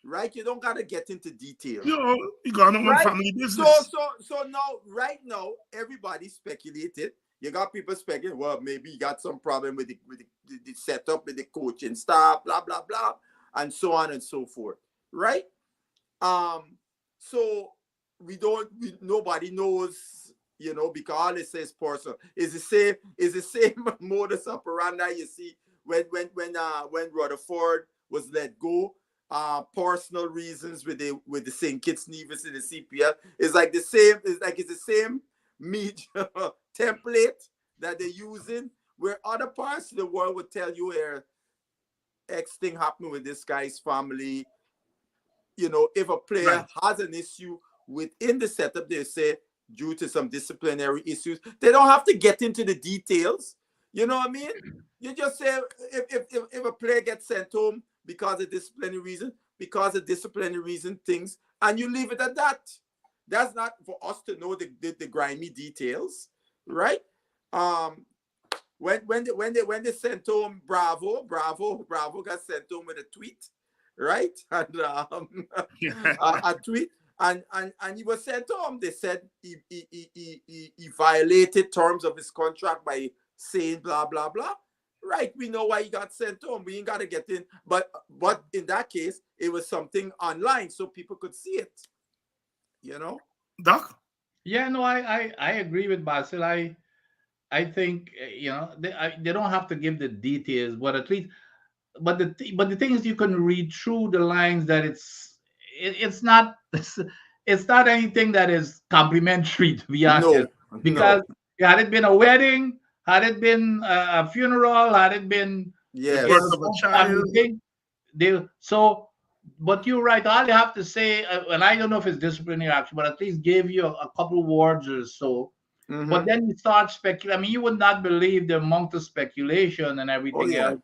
Right? You don't gotta get into details. You got on family business. So right now, everybody speculated. You got people speculating, well, maybe you got some problem with the setup, with the coaching staff, blah blah blah, and so on and so forth. Right? So nobody knows, because all it says personal. Is the same modus operandi you see when Rutherford was let go. Personal reasons with the St. Kitts Nevis in the CPL. It's the same media template that they're using, where other parts of the world would tell you X thing happened with this guy's family. If a player has an issue within the setup, they say due to some disciplinary issues. They don't have to get into the details. You know what I mean? You just say if a player gets sent home because of disciplinary reason things, and you leave it at that. That's not for us to know the grimy details, right? When they sent home Bravo got sent home with a tweet, right? And a tweet, and he was sent home. They said he violated terms of his contract by saying blah blah blah. Right, we know why he got sent home. We ain't got to get in, but in that case, it was something online so people could see it. Doc? Yeah, no, I agree with Basil. I think they don't have to give the details, but at least, but the thing is, you can read through the lines that it's not anything that is complimentary, to be honest. Because had it been a wedding, had it been a funeral, had it been birth of a child, but you're right. All you have to say, and I don't know if it's disciplinary action, but at least give you a couple of words or so. Mm-hmm. But then you start speculating. I mean, you would not believe the amount of speculation and everything else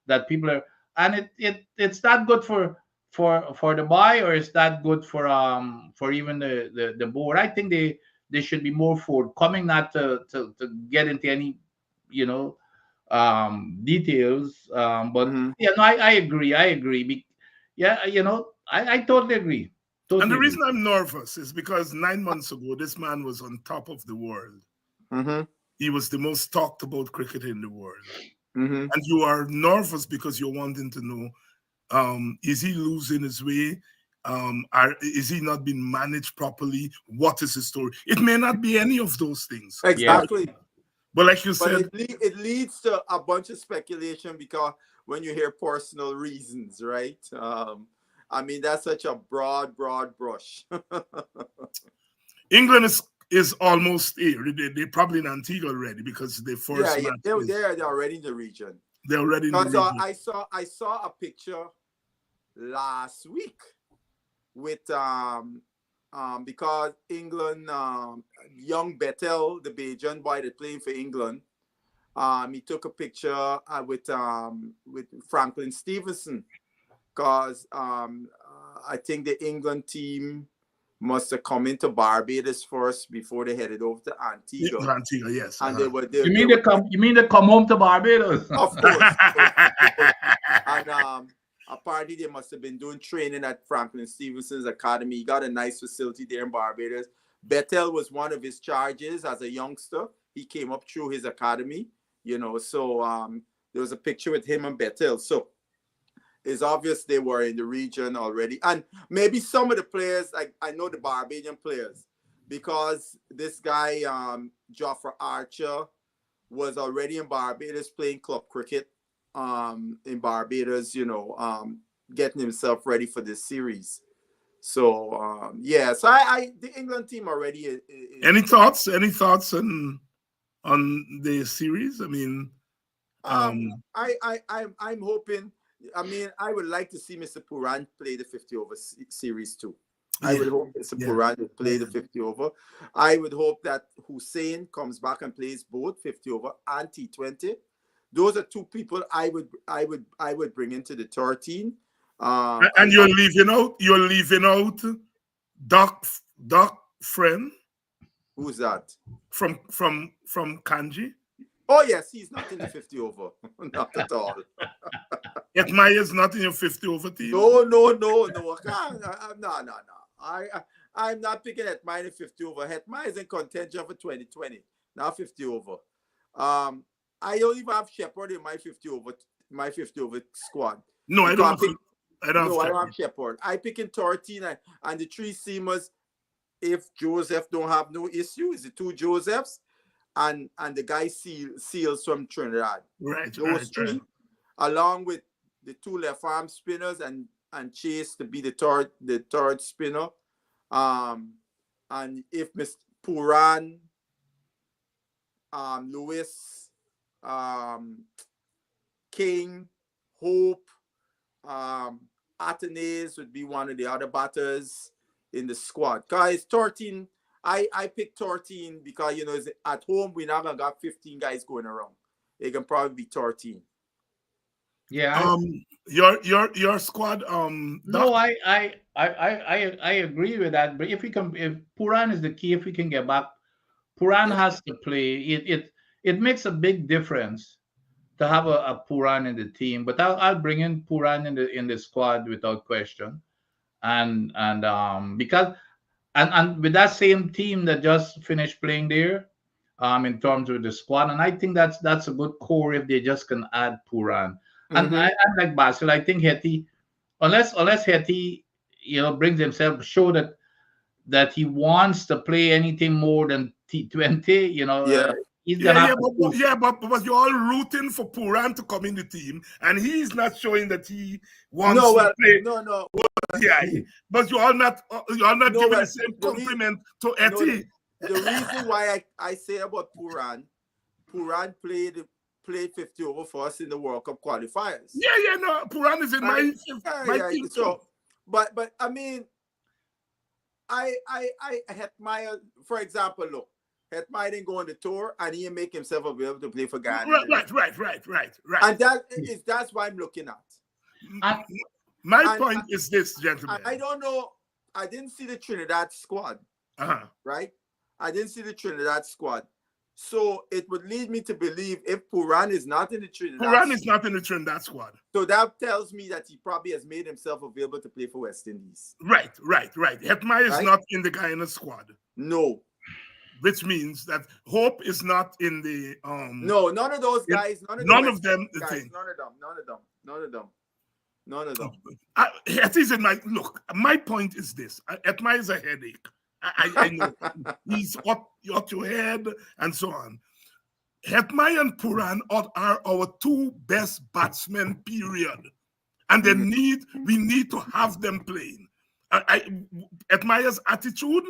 that people are, and it's not good for the boy, or it's not good for even the board. I think they should be more forthcoming, not to get into any, details. But yeah, no, I agree. Yeah, I totally agree. And Totally the agree. reason I'm nervous is because 9 months ago, this man was on top of the world. He was the most talked about cricketer in the world. And you are nervous because you're wanting to know, is he losing his way? Is he not being managed properly? What is his story? It may not be any of those things. Exactly. Yeah. But like you said, it leads to a bunch of speculation because when you hear personal reasons, right? I mean, that's such a broad brush. England is almost here. They're probably in Antigua already because the first match they're already in the region. They're already in the region. I saw a picture last week with because England, young Bettel, the Bajan boy that's playing for England, he took a picture with Franklin Stevenson, because I think the England team must have come into Barbados first before they headed over to Antigua. Antigua, yes. And they were. You mean they come home to Barbados? Of course. And apparently they must have been doing training at Franklin Stevenson's academy. He got a nice facility there in Barbados. Bettel was one of his charges as a youngster. He came up through his academy, so there was a picture with him and Bettel. So it's obvious they were in the region already. And maybe some of the players, like I know the Barbadian players, because this guy, Joffrey Archer, was already in Barbados playing club cricket in Barbados, getting himself ready for this series. So so the England team already. Any thoughts on the series? I mean, I'm hoping. I mean, I would like to see Mr. Pooran play the 50 over series too. I would hope Mr. Pooran would play the 50 over. I would hope that Hussein comes back and plays both 50 over and T20. Those are two people I would bring into the 13. And you're leaving out Doc friend. Who's that? From Kanji. Oh yes, he's not in the 50 over. Not at all. Hetmai's not in your 50 over team. No. No. I'm not picking Hetmai in the 50 over. Hetmai is in contention for 2020, not 50 over. I don't even have Shepherd in my 50 over squad. No, I don't have Shepherd. I pick in 13 and the three seamers. If Joseph don't have no issue, is the two Josephs and the guy Seals from Trinidad. Right. Those three, along with the two left arm spinners and Chase to be the third spinner. And if Mr. Pooran, Lewis, King, Hope, Athenaeus would be one of the other batters in the squad. Guys, 13, I picked 13 because, at home, we're not going to got 15 guys going around. It can probably be 13. Yeah. Your squad. No, I agree with that. But if Pooran is the key, if we can get back, Pooran has to play. It makes a big difference to have a Pooran in the team. But I'll bring in Pooran in the squad without question, and because with that same team that just finished playing there, in terms of the squad, and I think that's a good core if they just can add Pooran. And I like Basil. I think Hetty, unless Hetty, brings himself, show that he wants to play anything more than T20, he's gonna have to. But you're all rooting for Pooran to come in the team, and he's not showing that he wants to play. No. Yeah, but you're all not giving the same compliment to Hetty. The reason why I say about Pooran played 50 over for us in the World Cup qualifiers. No, Pooran is in my team. So, but I mean, I Hetmai, for example, look, Hetmai didn't go on the tour and he didn't make himself available to play for Ghana. Right. And that's why I'm looking at. My point is this, gentlemen. I don't know. I didn't see the Trinidad squad, right? I didn't see the Trinidad squad. So it would lead me to believe if Puran is not in the Trinidad Puran is not in the Trinidad squad. So that tells me that he probably has made himself available to play for West Indies. Right. Hetmyer is not in the Guyana squad. No. Which means that Hope is not in the No, none of those guys, none of them. None of them. Hetty's in my look. My point is this: Hetmyer is a headache. I know he's up your head and so on. Hetmyer and Puran are our two best batsmen, period. And we need to have them playing. Hetmyer's attitude,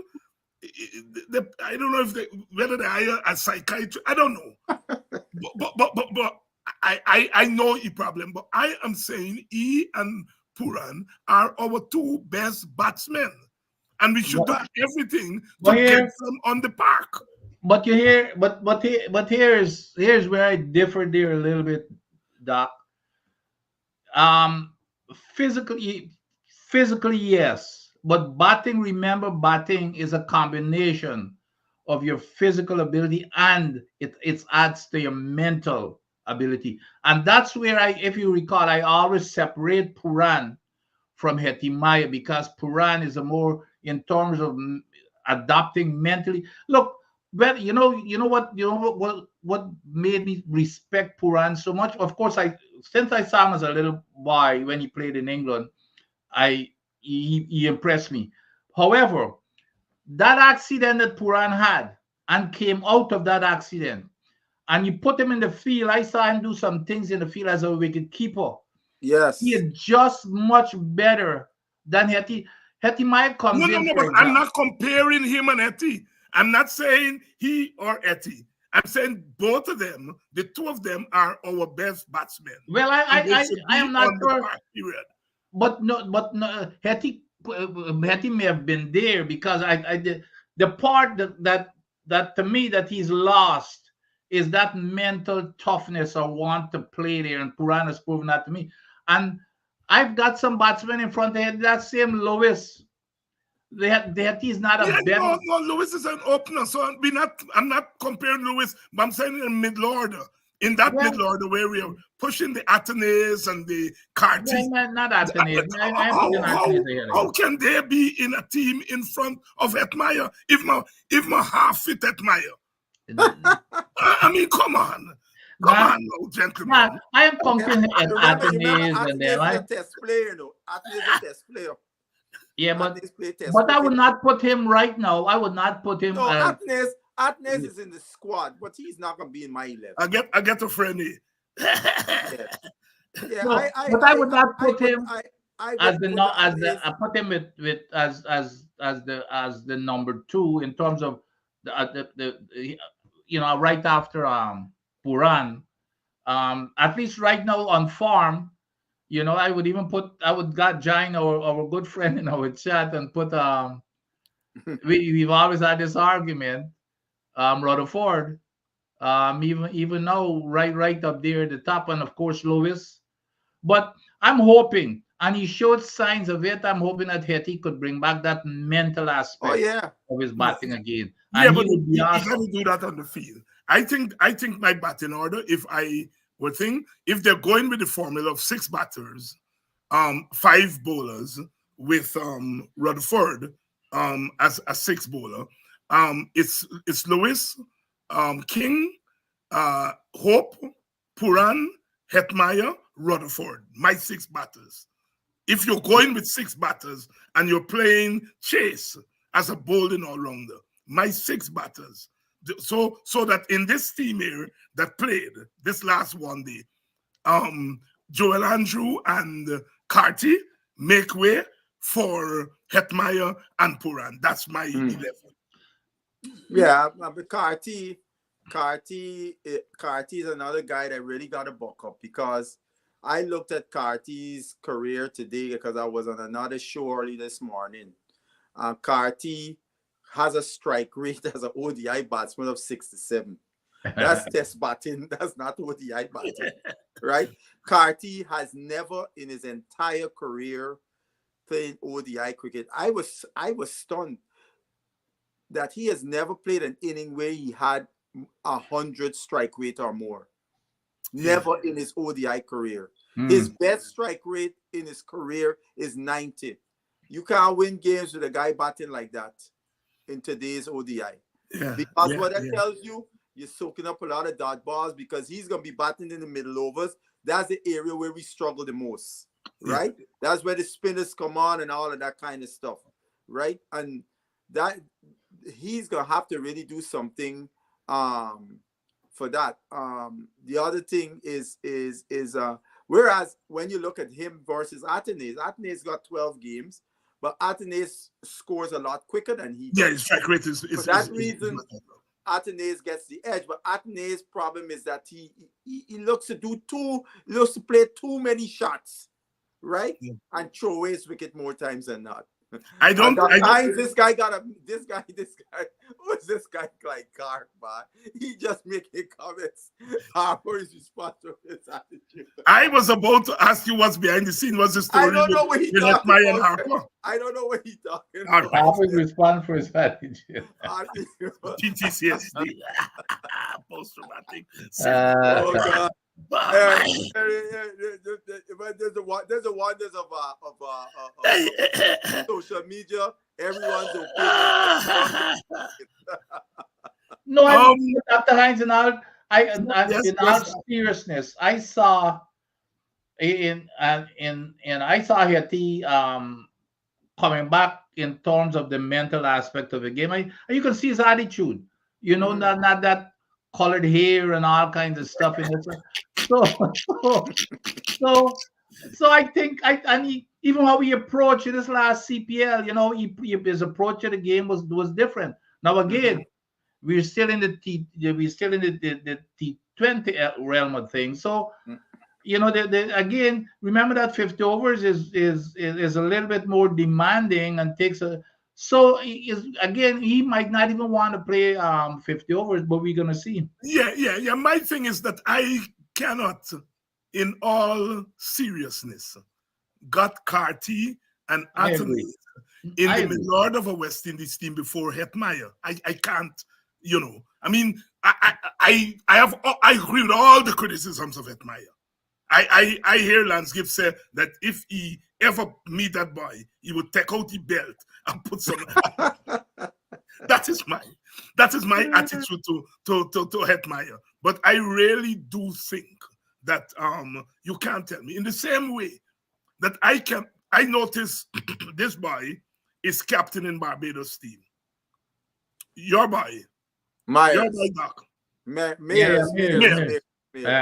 I don't know whether they hire a psychiatrist, I don't know. but I know the problem, but I am saying he and Puran are our two best batsmen. And we should do everything to get them on the park. But here's where I differ there a little bit, Doc. Physically yes, but batting. Remember, batting is a combination of your physical ability and it adds to your mental ability, and that's where if you recall, I always separate Puran from Hetmyer because Puran is a more in terms of adapting mentally. Look. Well, you know what made me respect Puran so much. Of course, since I saw him as a little boy when he played in England, he impressed me. However, that accident that Puran had and came out of that accident, and you put him in the field. I saw him do some things in the field as a wicket keeper. Yes, he is just much better than Hetty. Hetty might come. No, but I'm not comparing him and Hetty. I'm not saying he or Hetty. I'm saying both of them, the two of them are our best batsmen. Well, I am not sure. But Hetty may have been there because I did the part that to me that he's lost is that mental toughness or want to play there, and Puran has proven that to me. And I've got some batsmen in front of that same Lewis. He's not a better. No, Lewis is an opener, so I'm not comparing Lewis, but I'm saying in middle order. In that middle order where we are pushing the Atenays and the Carty. Not Atenays. How can they be in a team in front of Hetmyer if my half fit Hetmyer? I mean, come on. Come on, gentlemen. I am comparing Atenays and them. Atenays is a test player, though. Atenays is a test player. Yeah, but I would not put him right now. I would not put him. No, Atenays is in the squad, but he's not gonna be in my 11. I get a friendly. But I would not put him as the number 2 in terms of the right after Puran. At least right now on farm. I would got Jine, our good friend in our chat, and put we've always had this argument, Rutherford, even now right up there at the top, and of course Lewis. But I'm hoping, and he showed signs of it. I'm hoping that Hetty could bring back that mental aspect of his batting again. And but he can do that on the field. I think my batting order, if they're going with the formula of 6 batters, 5 bowlers with Rutherford as a 6 bowler, it's Lewis, King, Hope, Puran, Hetmyer, Rutherford. My 6 batters. If you're going with 6 batters and you're playing Chase as a bowling all-rounder, my 6 batters. So that in this team here that played this last one day, Joel Andrew and Carty make way for Hetmyer and Puran. That's my 11. Yeah, but Carty is another guy that really got to buck up, because I looked at Carty's career today because I was on another show early this morning. Carty has a strike rate as an ODI batsman of 67. That's test batting. That's not ODI batting, right? Carty has never in his entire career playing ODI cricket. I was stunned. that he has never played an inning where he had 100 strike rate or more. Never in his ODI career. His best strike rate in his career is 90. You can't win games with a guy batting like that in today's ODI. Because what that tells you, you're soaking up a lot of dot balls because he's going to be batting in the middle overs. That's the area where we struggle the most, right? That's where the spinners come on and all of that kind of stuff, right? And that he's going to have to really do something for that. The other thing is whereas when you look at him versus Atenes got 12 games, but Atenes scores a lot quicker than he does. Yeah, his strike rate is for that reason. Atenes gets the edge, but Atenes' problem is that he looks to play too many shots, right? And throw away his wicket more times than not. This guy who's this guy like Clark, man? He just making comments for his response to his attitude. I was about to ask you what's behind the scene. What's the story? I don't know what he's talking about. I don't know what he's talking about. Harper's response for his attitude. PTSD. Post-traumatic. Oh God. There's the wonders of social media. Everyone's opinion. No, Dr. Hines, in all seriousness, I saw I saw Haiti coming back in terms of the mental aspect of the game. You can see his attitude. You know, not that colored hair and all kinds of stuff in it. So I think even how he approached this last CPL, you know, his approach to the game was different. Now again, we're still in the T20 realm of things. So you know, again, remember that 50 overs is a little bit more demanding and takes a. So he might not even want to play 50 overs, but we're gonna see. Yeah. My thing is that I cannot, in all seriousness, got Carty and Anthony in the middle of a West Indies team before Hetmeyer. I can't, you know. I mean, I agree with all the criticisms of Hetmeyer. I hear Lance Gibbs say that if he ever meet that boy, he would take out the belt and put some. That is my attitude to Hetmeyer. But I really do think that you can't tell me in the same way that I notice this boy is captain in Barbados team. Your boy, your boy Doc, Myers.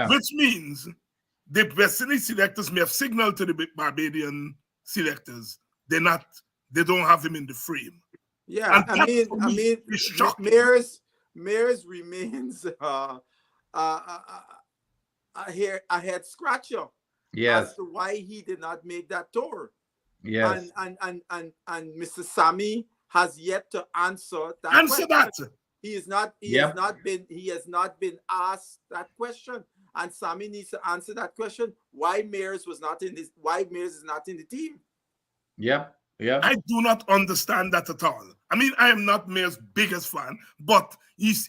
Which means the West Indies selectors may have signaled to the Barbadian selectors they don't have him in the frame. Yeah, I mean, Myers remains a head scratcher. Yes. As to why he did not make that tour. Yes. And Mr. Sammy has yet to answer that. Answer question. that. He has not been asked that question. And Sammy needs to answer that question. Why Myers is not in the team? Yep. I do not understand that at all. I mean, I am not Mayer's biggest fan, but his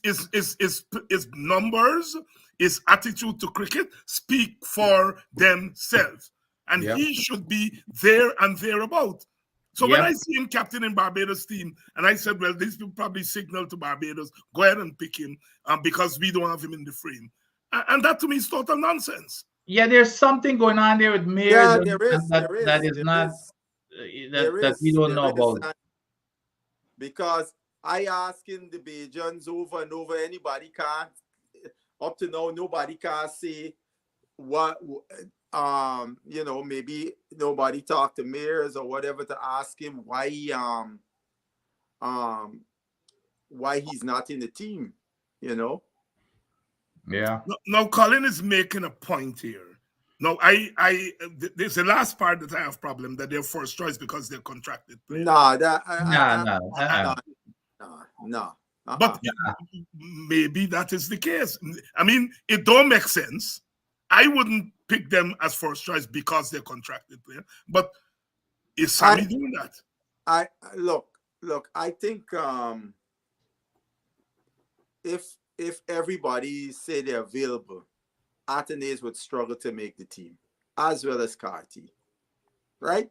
numbers, his attitude to cricket speak for themselves. And he should be there and thereabout. So when I see him captain in Barbados team, and I said, well, this will probably signal to Barbados, go ahead and pick him because we don't have him in the frame. And that to me is total nonsense. Yeah, there's something going on there with Myers that we don't know about. Because I asking the Bajans over and over, anybody can't, up to now, nobody can say what, you know, maybe nobody talked to Myers or whatever to ask him why he's not in the team, you know? Yeah. Now, Colin is making a point here. No, there's the last part that I have problem that they're first choice because they're contracted players. No. But maybe that is the case. I mean, it don't make sense. I wouldn't pick them as first choice because they're contracted player. But is Sammy doing that? Look. I think if everybody say they're available, Athanaze would struggle to make the team, as well as Carty, right?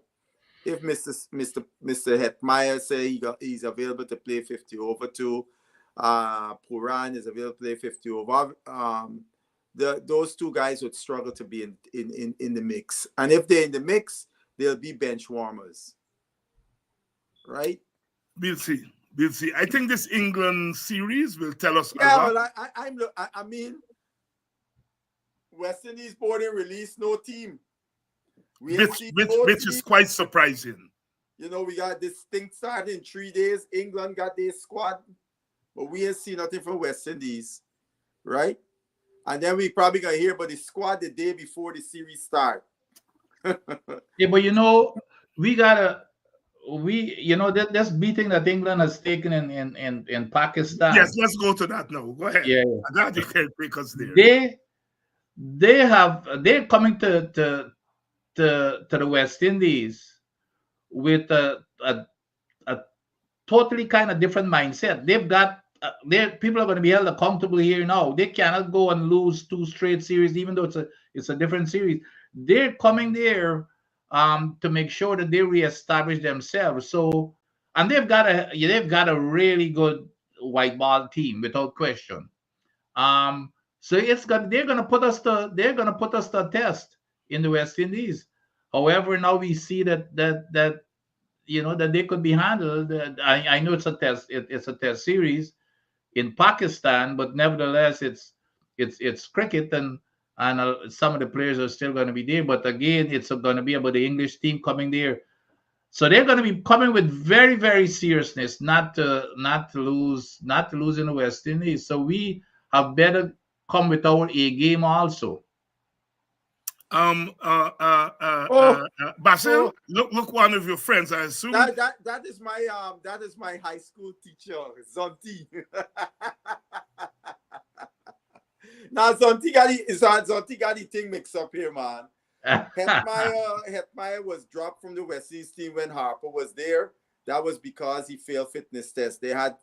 If Mr. Hetmeyer say he's available to play 50 over two, Puran is available to play 50 over. Those two guys would struggle to be in the mix, and if they're in the mix, they'll be bench warmers, right? We'll see. We'll see. I think this England series will tell us a lot. Well, I mean, West Indies board didn't release no team. Which is quite surprising. You know, we got this thing started in 3 days. England got their squad, but we ain't seen nothing from West Indies, right? And then we probably gonna hear about the squad the day before the series start. Yeah, but you know, this beating that England has taken in Pakistan. Yes, let's go to that now. Go ahead. Yeah. I'm glad you can take us there. They're coming to the West Indies with a totally kind of different mindset. They've got people are going to be held accountable here now. They cannot go and lose 2 straight series, even though it's a different series. They're coming there to make sure that they reestablish themselves. So, and they've got a really good white ball team without question. So they're gonna put us to a test in the West Indies. However, now we see that they could be handled. I know it's a test. It's a test series in Pakistan, but nevertheless, it's cricket, and some of the players are still going to be there. But again, it's going to be about the English team coming there. So they're going to be coming with very, very seriousness, not to lose in the West Indies. So we have better come with our A game also. Basil, look, one of your friends, I assume. That is my high school teacher, Zonti. Now Zonti got the thing mixed up here, man. Hetmeyer was dropped from the West Indies team when Harper was there. That was because he failed fitness tests. They had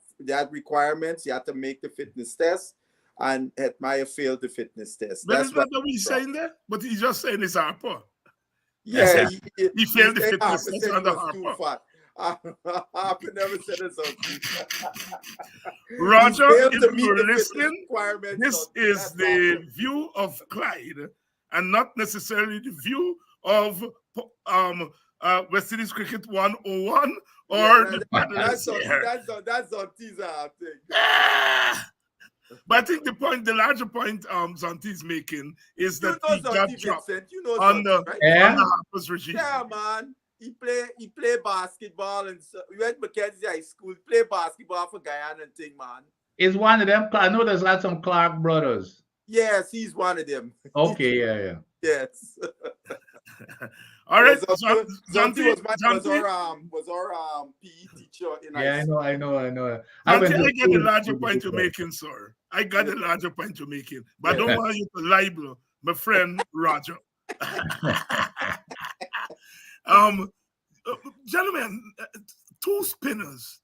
requirements. He had to make the fitness test, and Hetmeyer failed the fitness test. That's what he's saying there. But he's just saying it's Harper. Yeah, he failed the fitness test under Harper. Harper never said it. Roger, if you're listening, this is the view of Clyde, and not necessarily the view of West Indies Cricket 101 or the paddlers here. That's Zonti's thing. But I think the larger point Zonti's making is that he got dropped under Harper's regime. Yeah, man. He play basketball, and so we went to Mackenzie High School. Play basketball for Guyana and thing, man. Is one of them? I know there's like some Clark brothers. Yes, he's one of them. Okay, yeah. Yes. All right. Zonti was our PE teacher in high school. I know. I get the larger point you're making, sir. I got the larger point you're making, but I don't want you to libel my friend Roger. Gentlemen, 2 spinners.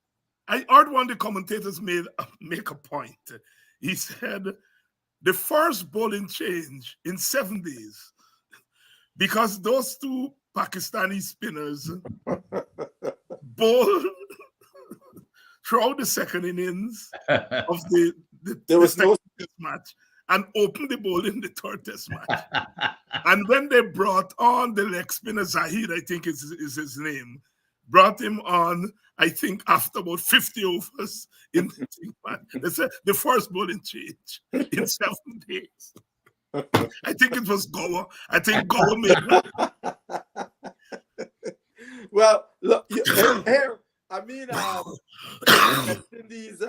I heard one of the commentators make a point. He said the first bowling change in 7 days, because those 2 Pakistani spinners bowled throughout the second innings of the second test match and opened the bowl in the 3rd test match. And when they brought on the leg spinner, Zahid, I think is his name, brought him on, I think, after about 50 overs in the team match. They said the first bowling change in 7 days. I think it was Goa. I think Goa made that. Well, look, here, I mean, these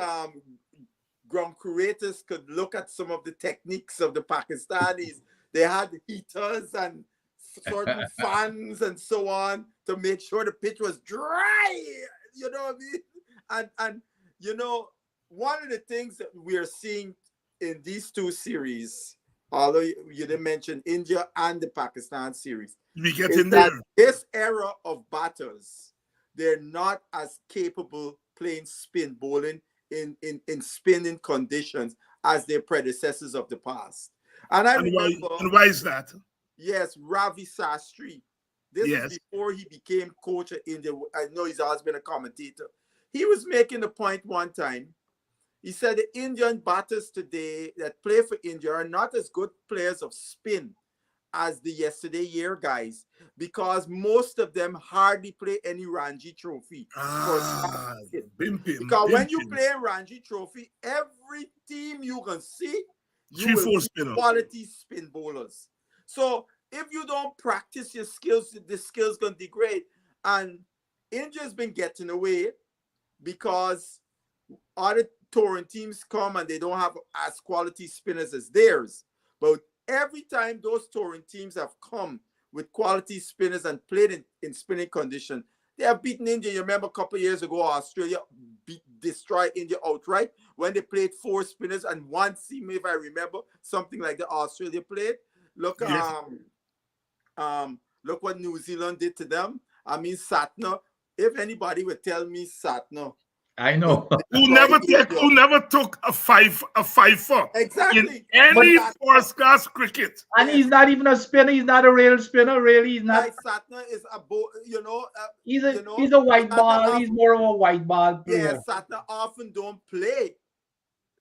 ground creators could look at some of the techniques of the Pakistanis. They had heaters and certain fans and so on to make sure the pitch was dry. You know what I mean? And you know, one of the things that we are seeing in these 2 series, although you didn't mention India and the Pakistan series, we get in there. This era of batters, they're not as capable playing spin bowling in spinning conditions as their predecessors of the past. And I remember, why is that? Yes, Ravi Sastry. This is before he became coach of India. I know he's always been a commentator. He was making the point one time. He said the Indian batters today that play for India are not as good players of spin as the yesterday year guys, because most of them hardly play any Ranji Trophy. Because when you play Ranji Trophy, every team you can see, you will see quality spin bowlers. So if you don't practice your skills, the skills gonna degrade. And India's been getting away because other touring teams come and they don't have as quality spinners as theirs. But every time those touring teams have come with quality spinners and played in spinning condition, they have beaten India. You remember a couple of years ago, Australia destroyed India outright when they played 4 spinners and 1 seam, if I remember, something like that Australia played. Look, look what New Zealand did to them. I mean, Satna. If anybody would tell me Satna, I know. who never took a 5-4 exactly in any first class cricket. And he's not even a spinner. He's not a real spinner. Really, he's not. Like Satna is He's a white ball. He's more of a white ball player. Yeah, Satna often don't play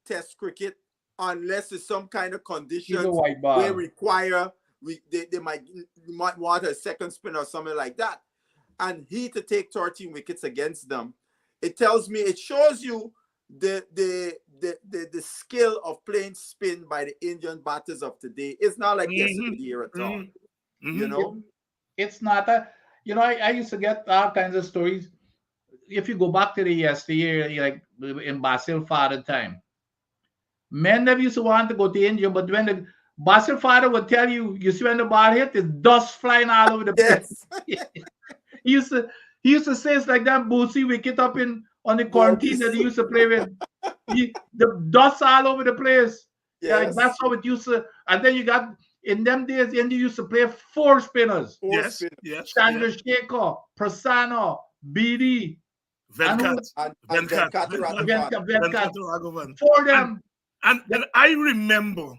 Test cricket unless it's some kind of conditions they require. They might want a second spin or something like that, and he to take 13 wickets against them. It tells me, it shows you the skill of playing spin by the Indian batters of today. It's not like yesterday at all. You know, it's not a. You know, I used to get all kinds of stories. If you go back to the yesteryear, like in Basil father time, men never used to want to go to India, but when the Basil father would tell you, you see when the ball hit, there's dust flying all over the place. He used to say it's like that Boosie wicket up on the quarantine that he used to play with. The dust all over the place. Yes. Like, that's how it used to. And then you got, in them days, India used to play 4 spinners. Yes. Chandrasekhar, Prasanna, BD, Venkat. 4 of them. And I remember,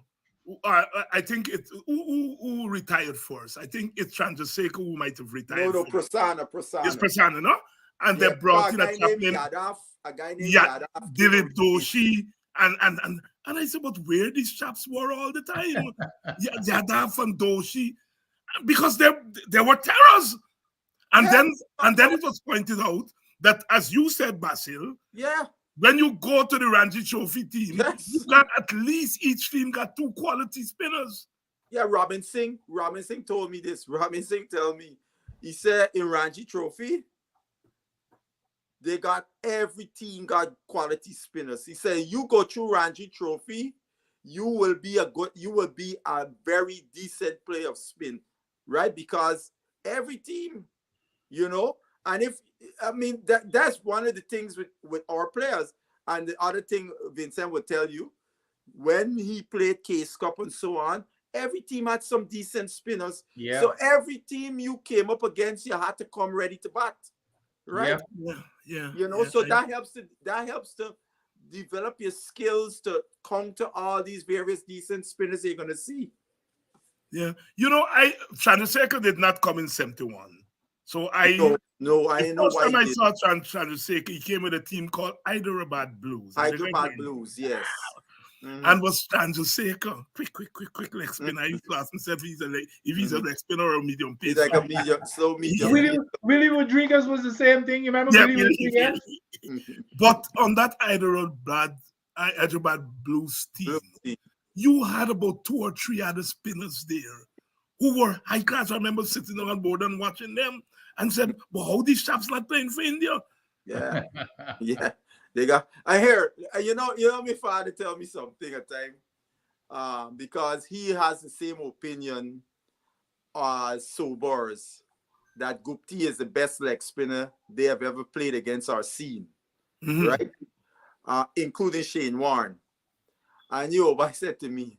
I think it who retired first. I think it's Chandrasekhar who might have retired. No, Prasanna. It's Prasanna, no? And they brought in a chap named Yadav, Dilip Doshi, and I said, but where these chaps were all the time? Yadav and Doshi, because they were terrors. And then it was pointed out that, as you said, Basil, when you go to the Ranji Trophy team, you got at least each team got 2 quality spinners. Yeah, Robin Singh told me this. Robin Singh told me, he said in Ranji Trophy, every team got quality spinners. He said, you go through Ranji Trophy, you will be a very decent player of spin, right? Because every team, you know, and that's one of the things with our players. And the other thing Vincent would tell you, when he played Case Cup and so on, every team had some decent spinners. Yeah. So every team you came up against, you had to come ready to bat. Right? Yeah. You know, that helps to develop your skills to counter all these various decent spinners you're gonna see. Yeah. You know, Chandrasekhar did not come in 71. So No, I know why. The first time I saw Chandrasekhar, he came with a team called Hyderabad Blues. Hyderabad Blues, yes. And was Chandrasekhar quick leg spinner. I used to ask myself if he's a leg spinner or a medium pace. He's like a slow medium. Willie Rodriguez was the same thing. You remember Willie Rodriguez? But on that Hyderabad Blues team, you had about 2 or 3 other spinners there who were high class. I remember sitting on board and watching them and said, well, how these chaps not playing for India? Yeah. They got, I hear, you know, my father tell me something at time, because he has the same opinion as Sobers, that Gupti is the best leg spinner they have ever played against our scene, right? Including Shane Warne. And I said to me,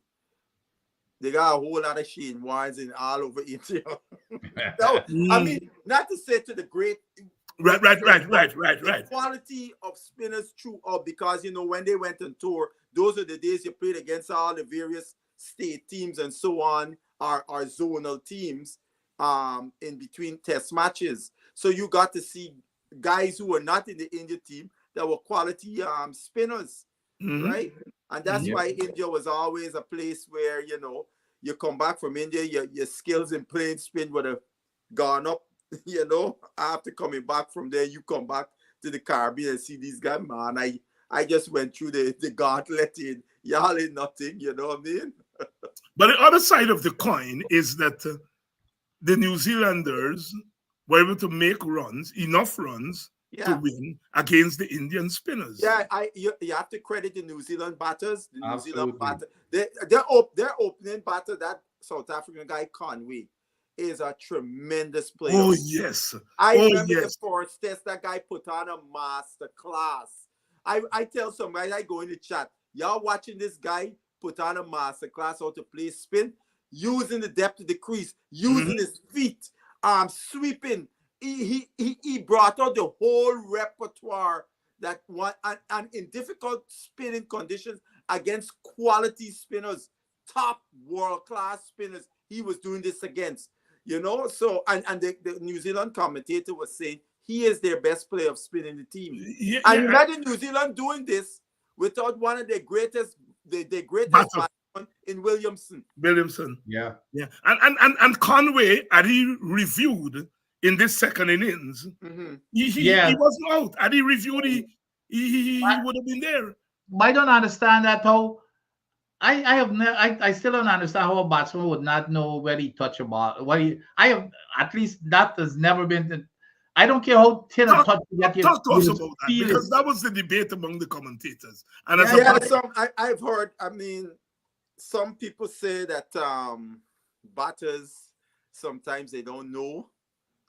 they got a whole lot of Shane Warnes in all over India. No, I mean, not to say to the great Right. The quality of spinners throughout, because when they went on tour, those are the days you played against all the various state teams and so on, our zonal teams, in between test matches. So you got to see guys who were not in the India team that were quality spinners, right? And that's why India was always a place where you come back from India, your skills in playing spin would have gone up. After coming back from there, you come back to the Caribbean and see these guys, man. I just went through the gauntlet in y'all ain't nothing, you know what I mean? But the other side of the coin is that the New Zealanders were able to make enough runs to win against the Indian spinners. Yeah, you have to credit the New Zealand batters. The New Zealand batter, their opening batter, that South African guy Conway, is a tremendous player. Oh yes, I remember the first test that guy put on a master class. I tell somebody, I go in the chat, y'all watching this guy put on a master class how to play spin, using the depth of the crease, using his feet, sweeping. He brought out the whole repertoire that one, and in difficult spinning conditions against quality spinners, top world-class spinners, he was doing this against. So and the New Zealand commentator was saying he is their best player of spin in the team. And imagine New Zealand doing this without one of their greatest, the greatest batsman in Williamson. Yeah. And Conway, had he reviewed in this second innings, he wasn't out. Had he reviewed, he would have been there. I don't understand that how. I still don't understand how a batsman would not know where he touch a ball. At least that has never been. I don't care how thin a touch you get. Talk to us about that, because that was the debate among the commentators. And I've heard. I mean, some people say that batters sometimes they don't know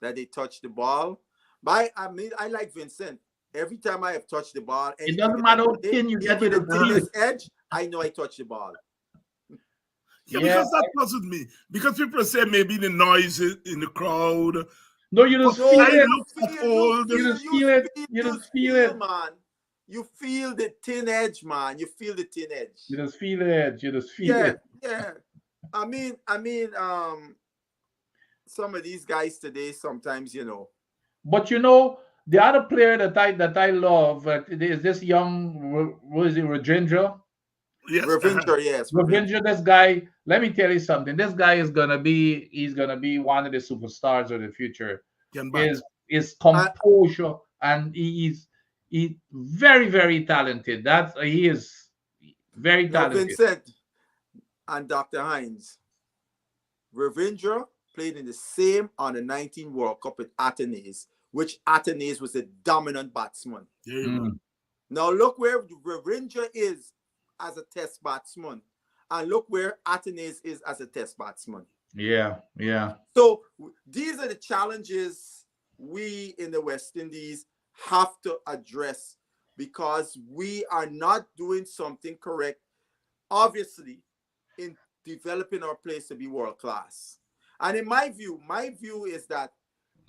that they touch the ball. But I like Vincent. Every time I have touched the ball, it doesn't matter how thin you get to the edge, I know I touched the ball. Because that puzzled me. Because people say maybe the noise in the crowd. No, you just feel it. You just feel it, man. You feel the thin edge, man. You feel the thin edge. You just feel it. Yeah. I mean, some of these guys today, sometimes, But the other player that I love is this young, what is it, Rajendra? Yes. Ravindra, yes. Ravindra, this guy, let me tell you something. This guy is gonna be one of the superstars of the future. His composure, and he's very, very talented. He is very talented. Vincent and Dr. Hines. Ravindra played in the same under 19 World Cup with Atenes, which Atenes was a dominant batsman. Now look where Ravindra is as a test batsman, and look where Atenes is as a test batsman. Yeah. So these are the challenges we in the West Indies have to address, because we are not doing something correct, obviously, in developing our players to be world class. And in my view is that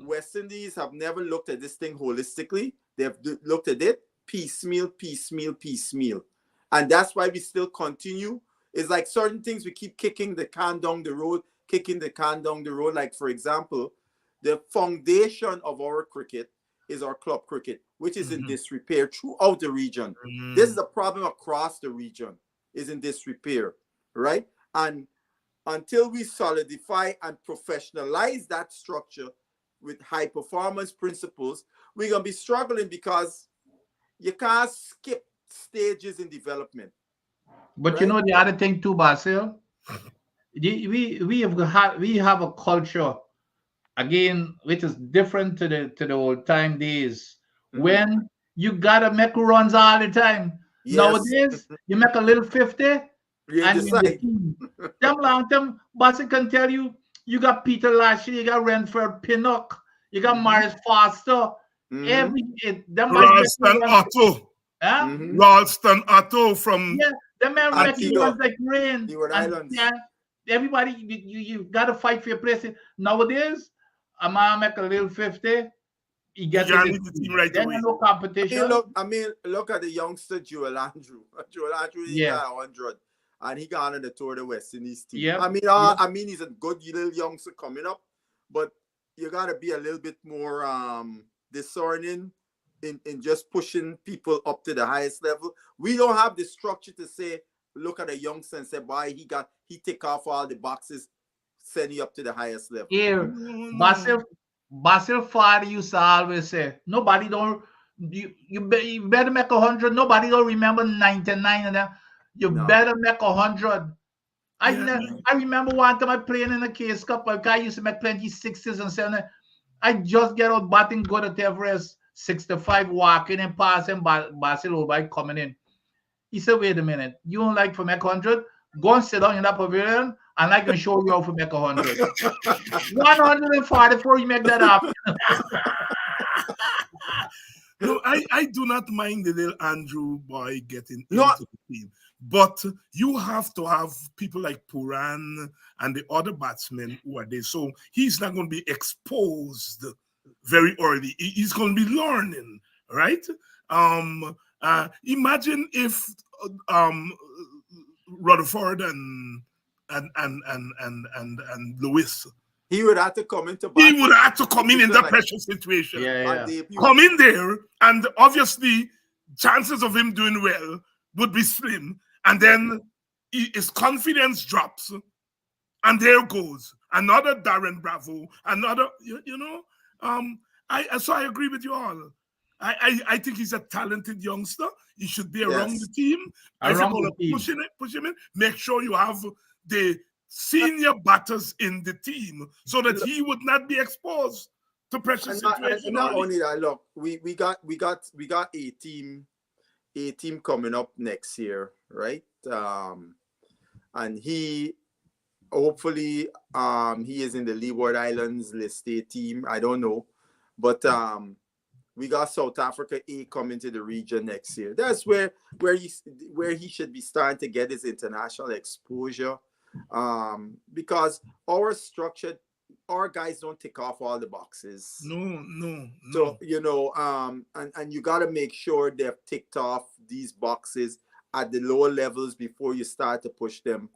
West Indies have never looked at this thing holistically. They've looked at it piecemeal. And that's why we still continue. It's like certain things we keep kicking the can down the road. Like, for example, the foundation of our cricket is our club cricket, which is in disrepair throughout the region. This is a problem across the region, is in disrepair, right? And until we solidify and professionalize that structure with high performance principles, we're going to be struggling, because you can't skip stages in development. But right? The other thing too, Basil, we have a culture, again, which is different to the old time days, when you gotta make runs all the time. Yes. Nowadays, you make a little 50, and them long-term Basil can tell you, you got Peter Lashley, you got Renford Pinnock, you got Morris Foster, Ralston Otto. Ralston Otto from them men making runs like rain. Everybody, you got to fight for your place. Nowadays, a man make a little 50, he gets the team right then away. no competition. I mean, look at the youngster Joel Andrew. Joel Andrew, he got 100, and he got on the Tour of the West Indies team. Yep. I mean, he's a good little youngster coming up, but you gotta be a little bit more discerning in just pushing people up to the highest level. We don't have the structure to say, look at a youngster and say, boy, he tick off all the boxes, send you up to the highest level. Here, Basil Father used to always say, nobody don't you better make 100. Nobody don't remember 99 of them. You better make 100. I remember one time I playing in a case cup. A guy used to make plenty 60s and 70s. I just get out batting good at Everest, 65, walking and passing Basil over coming in. He said, wait a minute, you don't like for make 100? Go and sit down in that pavilion and I can show you how to make 100. 144, you make that up. No, I do not mind the little Andrew boy getting into the team. But you have to have people like Puran and the other batsmen who are there. So he's not going to be exposed very early. He's going to be learning, right? Imagine if Rutherford and Lewis. He would have to come into. He would have to come in that pressure situation. Come in there, and obviously, chances of him doing well would be slim. And then his confidence drops, and there goes another Darren Bravo, another. So I agree with you all. I think he's a talented youngster. He should be around the team. Push him in. Make sure you have the senior batters in the team so that he would not be exposed to pressure situations. Not only that, look, we got a team coming up next year, right? And he hopefully he is in the Leeward Islands listed team. I don't know, but we got South Africa A coming to the region next year. That's where he should be starting to get his international exposure. Because our structure, our guys don't tick off all the boxes. No. So and you got to make sure they've ticked off these boxes at the lower levels before you start to push them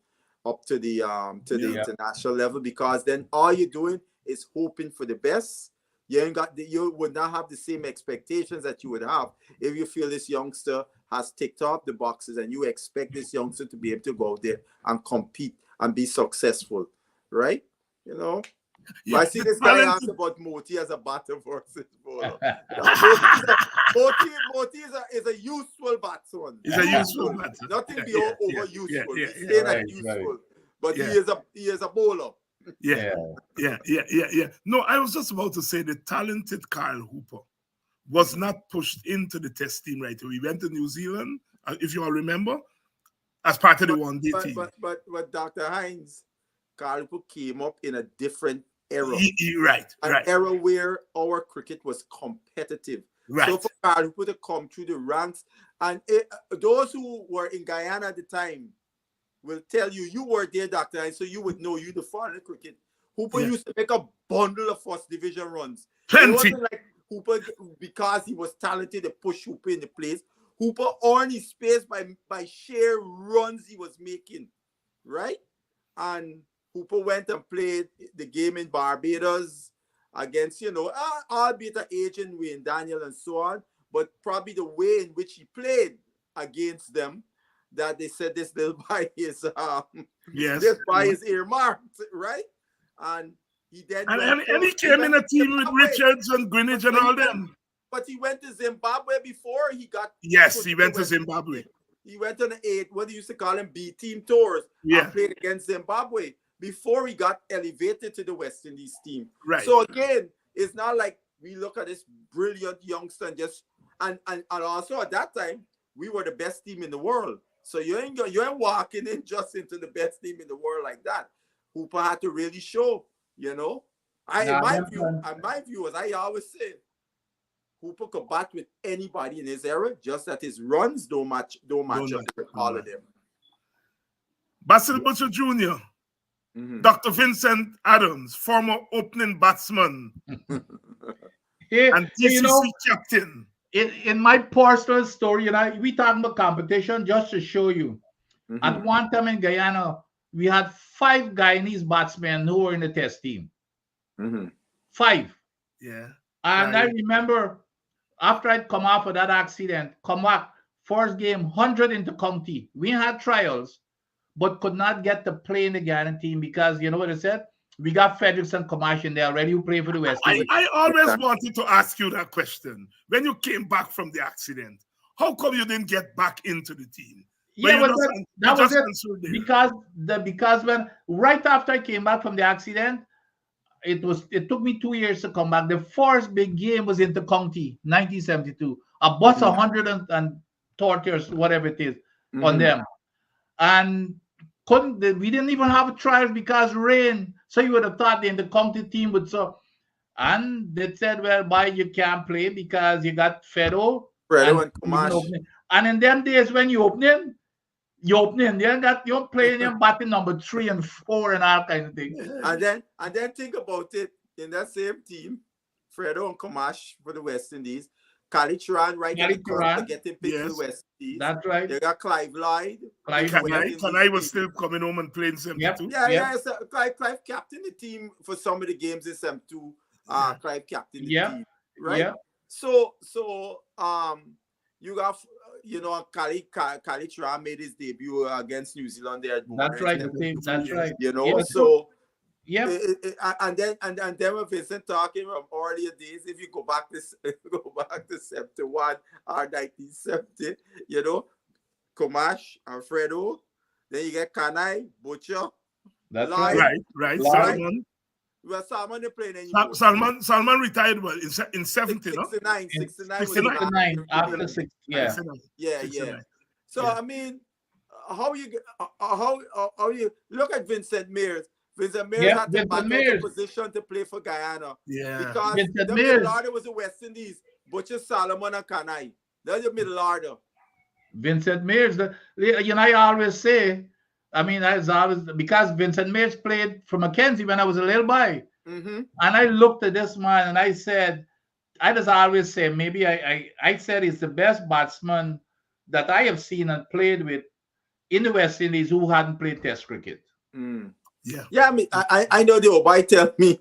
up to the international level. Because then all you're doing is hoping for the best. You would not have the same expectations that you would have if you feel this youngster has ticked off the boxes and you expect this youngster to be able to go out there and compete and be successful, right? I see this guy ask about Moti as a batter versus bowler. Moti is a useful batsman. He's a useful batsman. Nothing beyond over useful. He's still not useful, but he is a bowler. Yeah. No, I was just about to say the talented Kyle Hooper was not pushed into the test team right away. He went to New Zealand, if you all remember, as part of the one-day team. But Dr. Hines, Kyle Hooper came up in a different era. An era where our cricket was competitive. Right. So for Kyle Hooper to come through the ranks, and those who were in Guyana at the time will tell you were there, Dr. Hines, so you would know you the foreign cricket. Hooper used to make a bundle of first division runs. Plenty. It wasn't like Hooper, because he was talented, to push Hooper in the place. Hooper earned his space by sheer runs he was making, right? And Hooper went and played the game in Barbados against, albeit an agent Wayne Daniel and so on, but probably the way in which he played against them, that they said this little boy is is earmarked, right? And he then he came in a team with Richards and Greenwich and all them. But he went to Zimbabwe before he got. Yes, he went to Zimbabwe. He went on the what they used to call him B team tours. And played against Zimbabwe before he got elevated to the West Indies team. Right. So again, it's not like we look at this brilliant youngster and also at that time we were the best team in the world. So you ain't walking in just into the best team in the world like that. Hooper had to really show, my view, as I always say, Hooper could bat with anybody in his era, just that his runs don't match up with all of them. Basil Butcher Jr., Dr. Vincent Adams, former opening batsman. And DCC captain. In my personal story, we talking about competition just to show you. At one time in Guyana, we had 5 Guyanese batsmen who were in the test team. 5. Yeah. And I remember after I'd come off of that accident, come back, first game, 100 into county. We had trials, but could not get to play in the Guyana team because, you know what I said? We got Fredrickson Kamash in there already who played for the West Indies. I always wanted to ask you that question. When you came back from the accident, how come you didn't get back into the team? Yeah, that was it. Because when right after I came back from the accident, it took me 2 years to come back. The first big game was in the county, 1972. A bus 130 or whatever it is on them. And we didn't even have trials because rain. So you would have thought the county team would and they said, well, boy, you can't play because you got Fredo and Kamash. And in them days when you opening, you're playing your batting number 3 and 4 and all kind of things. And then think about it, in that same team, Fredo and Kamash for the West Indies, Kali Turan at the curve to get him picked for the West Indies. That's right. They got Clive Lloyd. Kanai was still coming home and playing 72. So Clive captained the team for some of the games in 72. Clive captained the team. Right? Yeah. So you got Kali Turan made his debut against New Zealand there. That's right. That's right. And then when Vincent talking from earlier days, if you go back to 71 or 1970, Kamash and Fredo, then you get Kanai, Butcher. That's right. Salman. Well, Salman they playing anymore. Salman retired in 70, no? 69 after 6. Yeah. So I mean, how you look at Vincent Mears? Vincent Mears had to back out position to play for Guyana. Yeah. Because the middle order was the West Indies, Butcher, Salomon, and Kanai. That's the middle order. Vincent Mears, I always say, because Vincent Mears played for Mackenzie when I was a little boy. And I looked at this man and I said, I just always say, maybe I said he's the best batsman that I have seen and played with in the West Indies who hadn't played Test cricket. Yeah, I mean, I know the Obai tell me,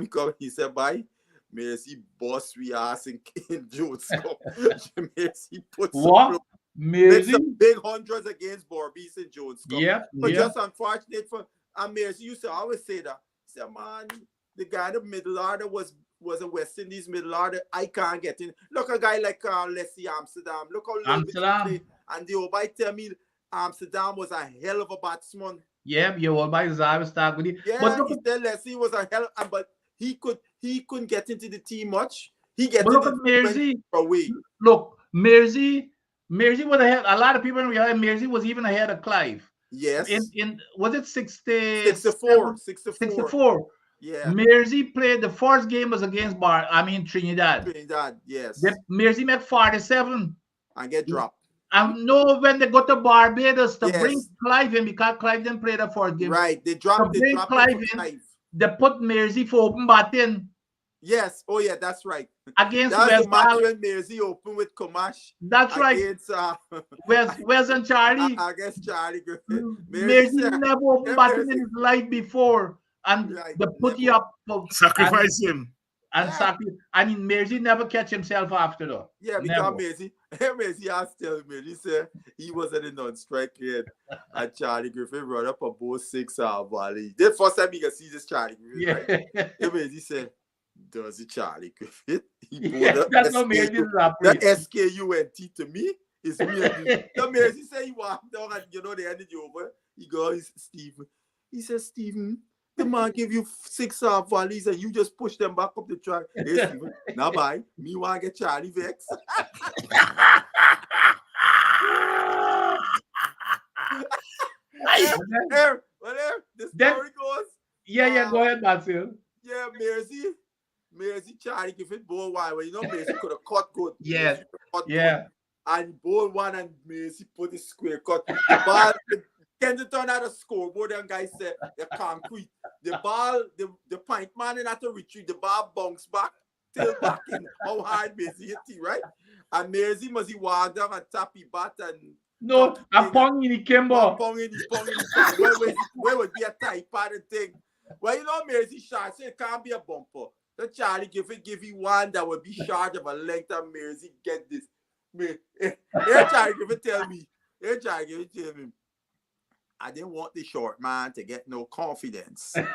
come, he said, bye. Mercy boss we ass in Jones. Mercy put some big hundreds against Borbis and Jones. But just unfortunate for Mercy used to always say that. He said, man, the guy in the middle order was a West Indies middle order. I can't get in. Look, a guy like Leslie Amsterdam. Look how Amsterdam. And the Obai tell me Amsterdam was a hell of a batsman. Yeah, your Obai is always talk with you. Yeah, but he said Leslie was a hell, but he couldn't get into the team much. He get into the away. Look, Mersey was ahead. A lot of people in reality, Mersey was even ahead of Clive. Yes. In was it 64? Yeah. Mersey played the first game was against Trinidad. Trinidad, yes. Mersey made 47 and get dropped. And when they go to Barbados to bring Clive in because Clive didn't play the first game. Right, they dropped Clive in. They put Mersey for open batting. Yes, oh yeah, that's right. Against that's the match when Mersey open with Kamash. That's against, right. Wes and Charlie. Against Charlie Griffin. Mersey never open batting in his life before, and they put you up. Sacrifice him. And Mersey never catch himself after though. Yeah, because Mersey asked me, he said he wasn't a non-strike yet. And Charlie Griffin run up a both 6 volley. The first time he can see this Charlie Griffin, right? Mersey said, does it Charlie Griffin? That's what Mersey is that SKUNT to me is weird. So Mersey said he walked down and they ended you over. He goes, Stephen. He said, Stephen, the man gave you 6 volleys and you just push them back up the track. Hey, Stephen, now bye. Me want to get Charlie vex. The story goes. Yeah, go ahead, Basil. Yeah, Mersey, Charlie Griffin, ball one. Well, Mersey could have cut good. Yeah. And ball one and Mersey put the square cut. The ball, Kensington had a scoreboard and guys said the concrete. The ball, the point man had to retreat. The ball bounced back still back in how hard Mersey hit it, right? And Mersey must he walk down and tap his bat and no, a pong in the Kimber. Pong in the sand. Where would be a tight part of thing? Well, you know, Mersey shot, so it can't be a bumper. So Charlie give you one that would be short of a length of Mersey. Get this. Here Charlie Griffith tell me. I didn't want the short man to get no confidence. when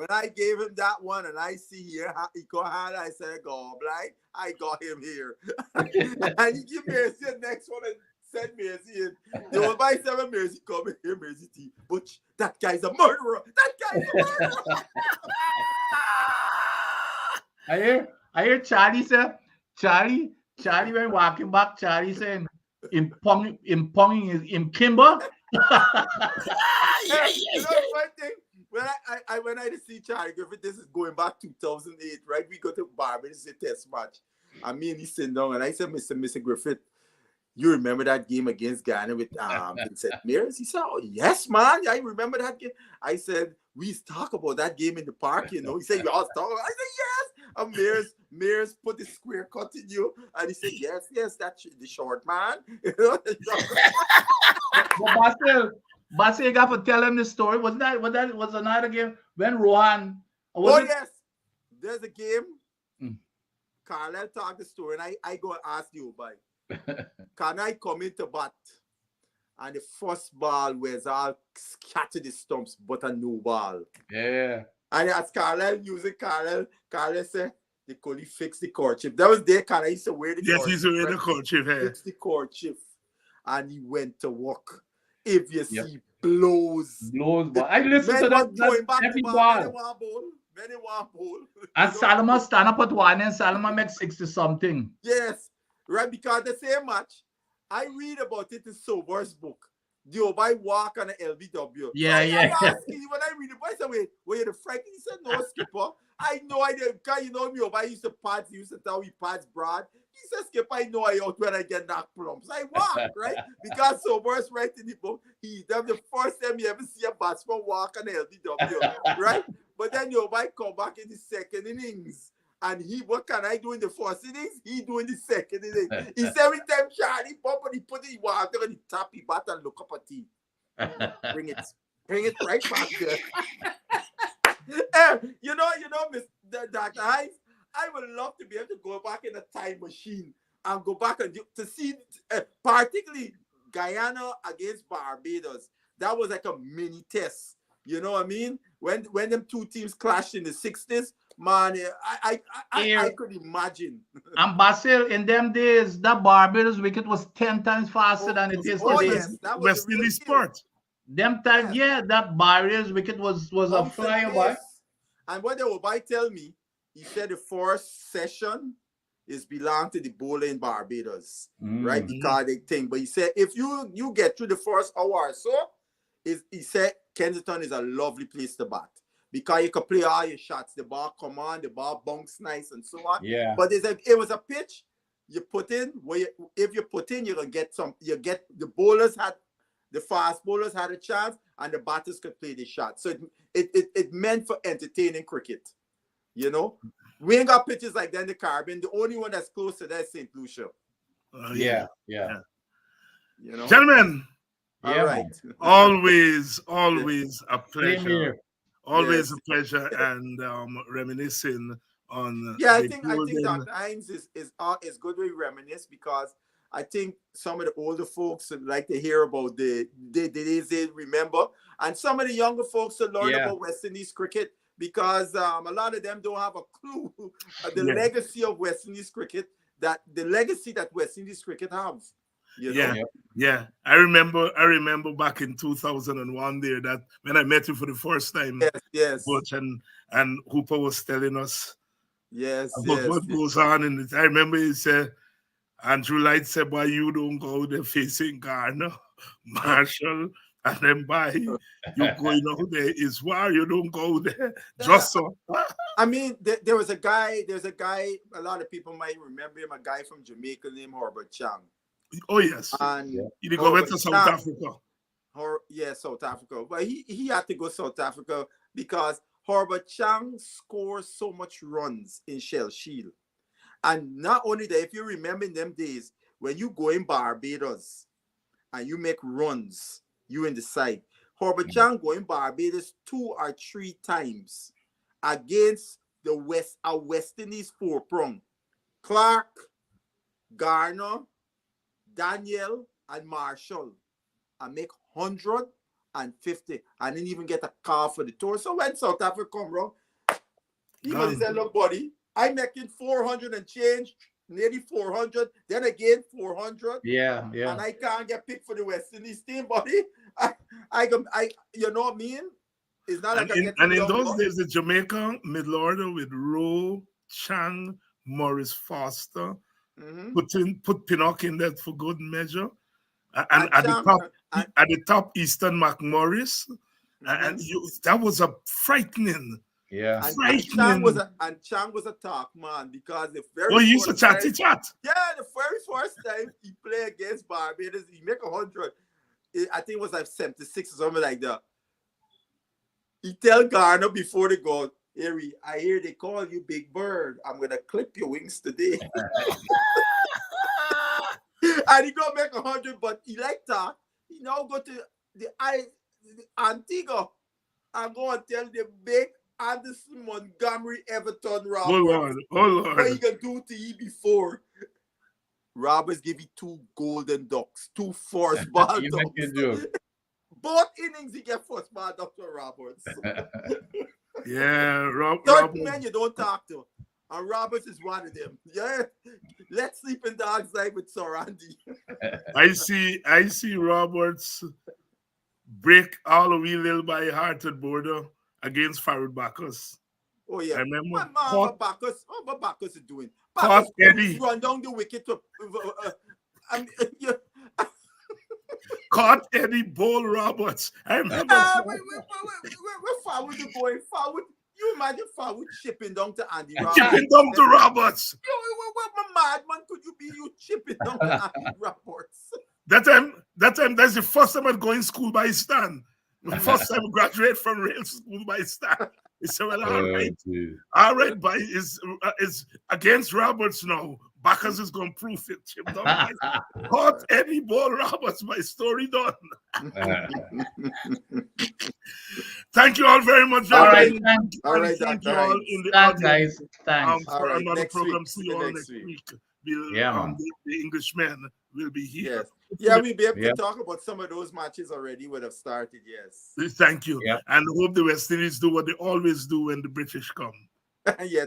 I gave him that one and I see here he got hand, I said, God, blind, I got him here. And he give Mersey the next one and send Mersey in. They will buy 7 Mersey, come here, Mersey T. Butch, that guy's a murderer. I hear Charlie say, Charlie when walking back, Charlie saying, in ponging in Kimber. You know one thing, when I see Charlie Griffith, this is going back 2008, right? We go to Barbados, a test match. I mean, he's sitting down and I said, Mr. Griffith, you remember that game against Ghana with Vincent Mears? He said, oh, yes, man. I remember that game. I said, we talk about that game in the park, you know. He said, you all talk. I said, yes. And Mears put the square cut in you. And he said, yes, that's the short man. You know? Basil, you got to tell him the story. Was another game when Rohan? Yes. There's a game. Carlisle talk the story, and I go and ask you, boy. Can I come into bat? And the first ball was all scattered the stumps, but a new ball. Yeah. And as Carlisle using Carlisle said, they could fix the kerchief. That was there, Carlisle used to wear the kerchief. Yes, he's wearing the kerchief. Fix the kerchief. And he went to work. If you see blows. But I listen to that every ball. Many one bowl. And Salama stand up at one and Salama make 60-something. Yes. Right, because the same match, I read about it in Sober's book. The Obai walk on the LBW. Yeah. When I read it, I said, wait, were you the Frankie? He said, no, Skipper. I know I didn't, because you know me, Obai used to pads, he used to tell me pads broad. He said, Skipper, I know I out when I get knocked plumps. I walk, right? Because Sober's right in the book, that was the first time you ever see a batsman walk on the LBW, right? But then Obai come back in the second innings. And what can I do in the first innings? He doing the second innings. He said every time Charlie pop and he put it in water and he tap his bat and look up at him. Bring it right back there. You know, Mr. Dr. Hines, I would love to be able to go back in a time machine and go back and to see, particularly Guyana against Barbados. That was like a mini test. You know what I mean? When them two teams clashed in the 60s, man, I could imagine. And Basil, in them days, that Barbados wicket was 10 times faster than it is today. Yes, that was West Indies sport. Them times, that Barbados wicket was a flyby. And what the Obai tell me, he said the first session is belong to the bowler in Barbados, right? Because they think. But he said if you get through the first hour or so, he said Kensington is a lovely place to bat. Because you can play all your shots. The ball come on, the ball bounce nice and so on. Yeah. But it was a pitch you put in where if you put in, you're gonna get some. The fast bowlers had a chance, and the batters could play the shot. So it meant for entertaining cricket. You know, we ain't got pitches like that in the Caribbean. The only one that's close to that is St. Lucia. Yeah. You know, gentlemen. All right. Always a pleasure. Always Yes. a pleasure and reminiscing on. I think Dr. Hines is good to reminisce because I think some of the older folks would like to hear about the days they remember, and some of the younger folks to learn about West Indies cricket because a lot of them don't have a clue the legacy of West Indies cricket, the legacy that West Indies cricket has. You know? Yeah. I remember back in 2001 there that when I met you for the first time, yes. Butch and Hooper was telling us about what goes on in it. I remember he said, Andrew Light said, "Why you don't go there facing Garner, Marshall, and then by you going out there is why you don't go there." Just so. I mean, there's a guy, a lot of people might remember him, a guy from Jamaica named Herbert Chang. Oh yes, and he go went to South Africa. South Africa. But he had to go South Africa because Herbert Chang scores so much runs in Shell Shield. And not only that, if you remember in them days, when you go in Barbados and you make runs, you in the side. Herbert Chang go in Barbados 2 or 3 times against the West Indies 4-prong. Clark, Garner, Daniel, and Marshall. And make 150 and didn't even get a car for the tour. So when South Africa come around, he was said, look, buddy, I'm making 400 and change, nearly 400, then again 400. Yeah. And I can't get picked for the West Indies team, buddy. I you know what I mean? It's not like and in those days, the Jamaica middle order with Rowe, Chang, Morris Foster, put Pinnock in there for good measure. And at the top, Easton McMorris, and that was a frightening. Yeah, and Chang was a talk man because the very he used to chat. Yeah, the very first time he played against Barbados, he make 100. I think it was like 76 or something like that. He tell Garner before they go, Harry, I hear they call you Big Bird. I'm gonna clip your wings today. And he gonna make 100, but he like that. He now go to the Antigua and go and tell the big Anderson Montgomery Everton Roberts. Oh Lord. What he gonna do to you before? Roberts give you 2 golden ducks, 2 first ball ducks. Both innings he get first ball ducks for Roberts. Yeah, Certain men you don't talk to. And Roberts is one of them. Yeah. Let's sleep in dog's life with Sir Andy. I see Roberts break all the way little by hearted border against Farid Bacchus. Oh yeah. I remember what Bacchus is doing. Bacchus Eddie. Run down the wicket to caught Eddie Bowl Roberts. I remember. Where Farwood is going? Farwood. You imagine Farwood chipping down to Andy Roberts. Chipping down to Roberts. What madman could you be? You chipping down to Andy Roberts. That time, that's the first time I'm going school by stand. The first time I graduate from real school by stand. He said, well, all right, but it's against Roberts now. Bacchus is going to prove it. Chip down. Caught Eddie Ball Roberts, my story done. Thank you all very much. All right, thank you all in the audience. Guys. Thanks. For another program. Week. See you all next week. Man. The Englishmen will be here. Yes. Yeah, we'll be able to talk about some of those matches already would have started, yes. Thank you. Yep. And hope the West Indies do what they always do when the British come. Yeah,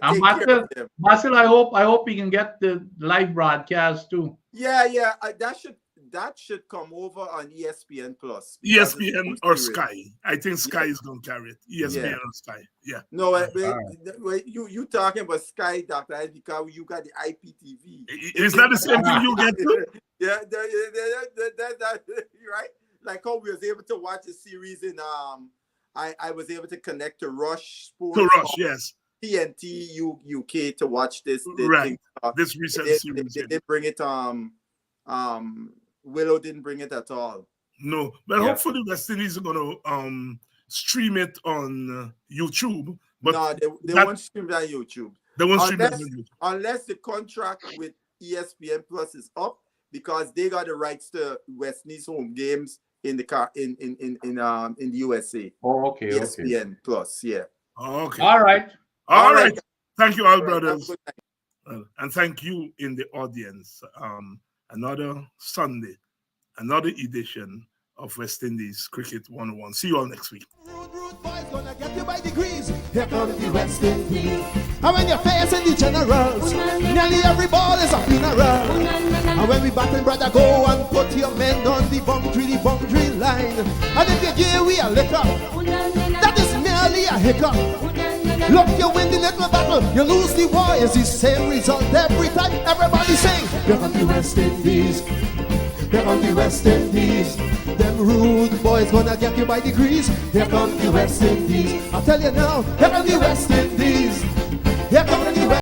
Marcel, I hope we can get the live broadcast too. Yeah. That should come over on ESPN Plus. ESPN or Sky. I think Sky is going to carry it. ESPN or Sky. Yeah. No, wait, you talking about Sky, Dr. because you got the IPTV. It's not the same thing you get to. Yeah, right? Like how we was able to watch a series in I was able to connect to Rush Sports. To Rush, yes. TNT UK to watch this. Right. This recent series. They didn't bring it. Willow didn't bring it at all. No, but hopefully West Indies are going to stream it on YouTube. But no, they won't stream it on YouTube. They won't stream it on YouTube. Unless the contract with ESPN Plus is up, because they got the rights to West Indies home games in the USA. Oh, okay. ESPN Plus, yeah. Oh, okay. All right. All right. Thank you, all brothers. And thank you in the audience. Another Sunday, another edition of West Indies Cricket 101. See you all next week. Rude boys gonna get you by degrees. Here comes the West Indies. And when you're facing the generals, nearly every ball is a funeral. And when we batting, brother, go and put your men on the boundary line. And if you give we a liquor, that is merely a hiccup. Look, you win the little battle, you lose the war. It's the same result every time. Everybody sing. Here comes the West Indies. Here comes the West Indies. Them rude boys gonna get you by degrees. Here comes the West Indies. I'll tell you now. Here comes the West Indies. Here comes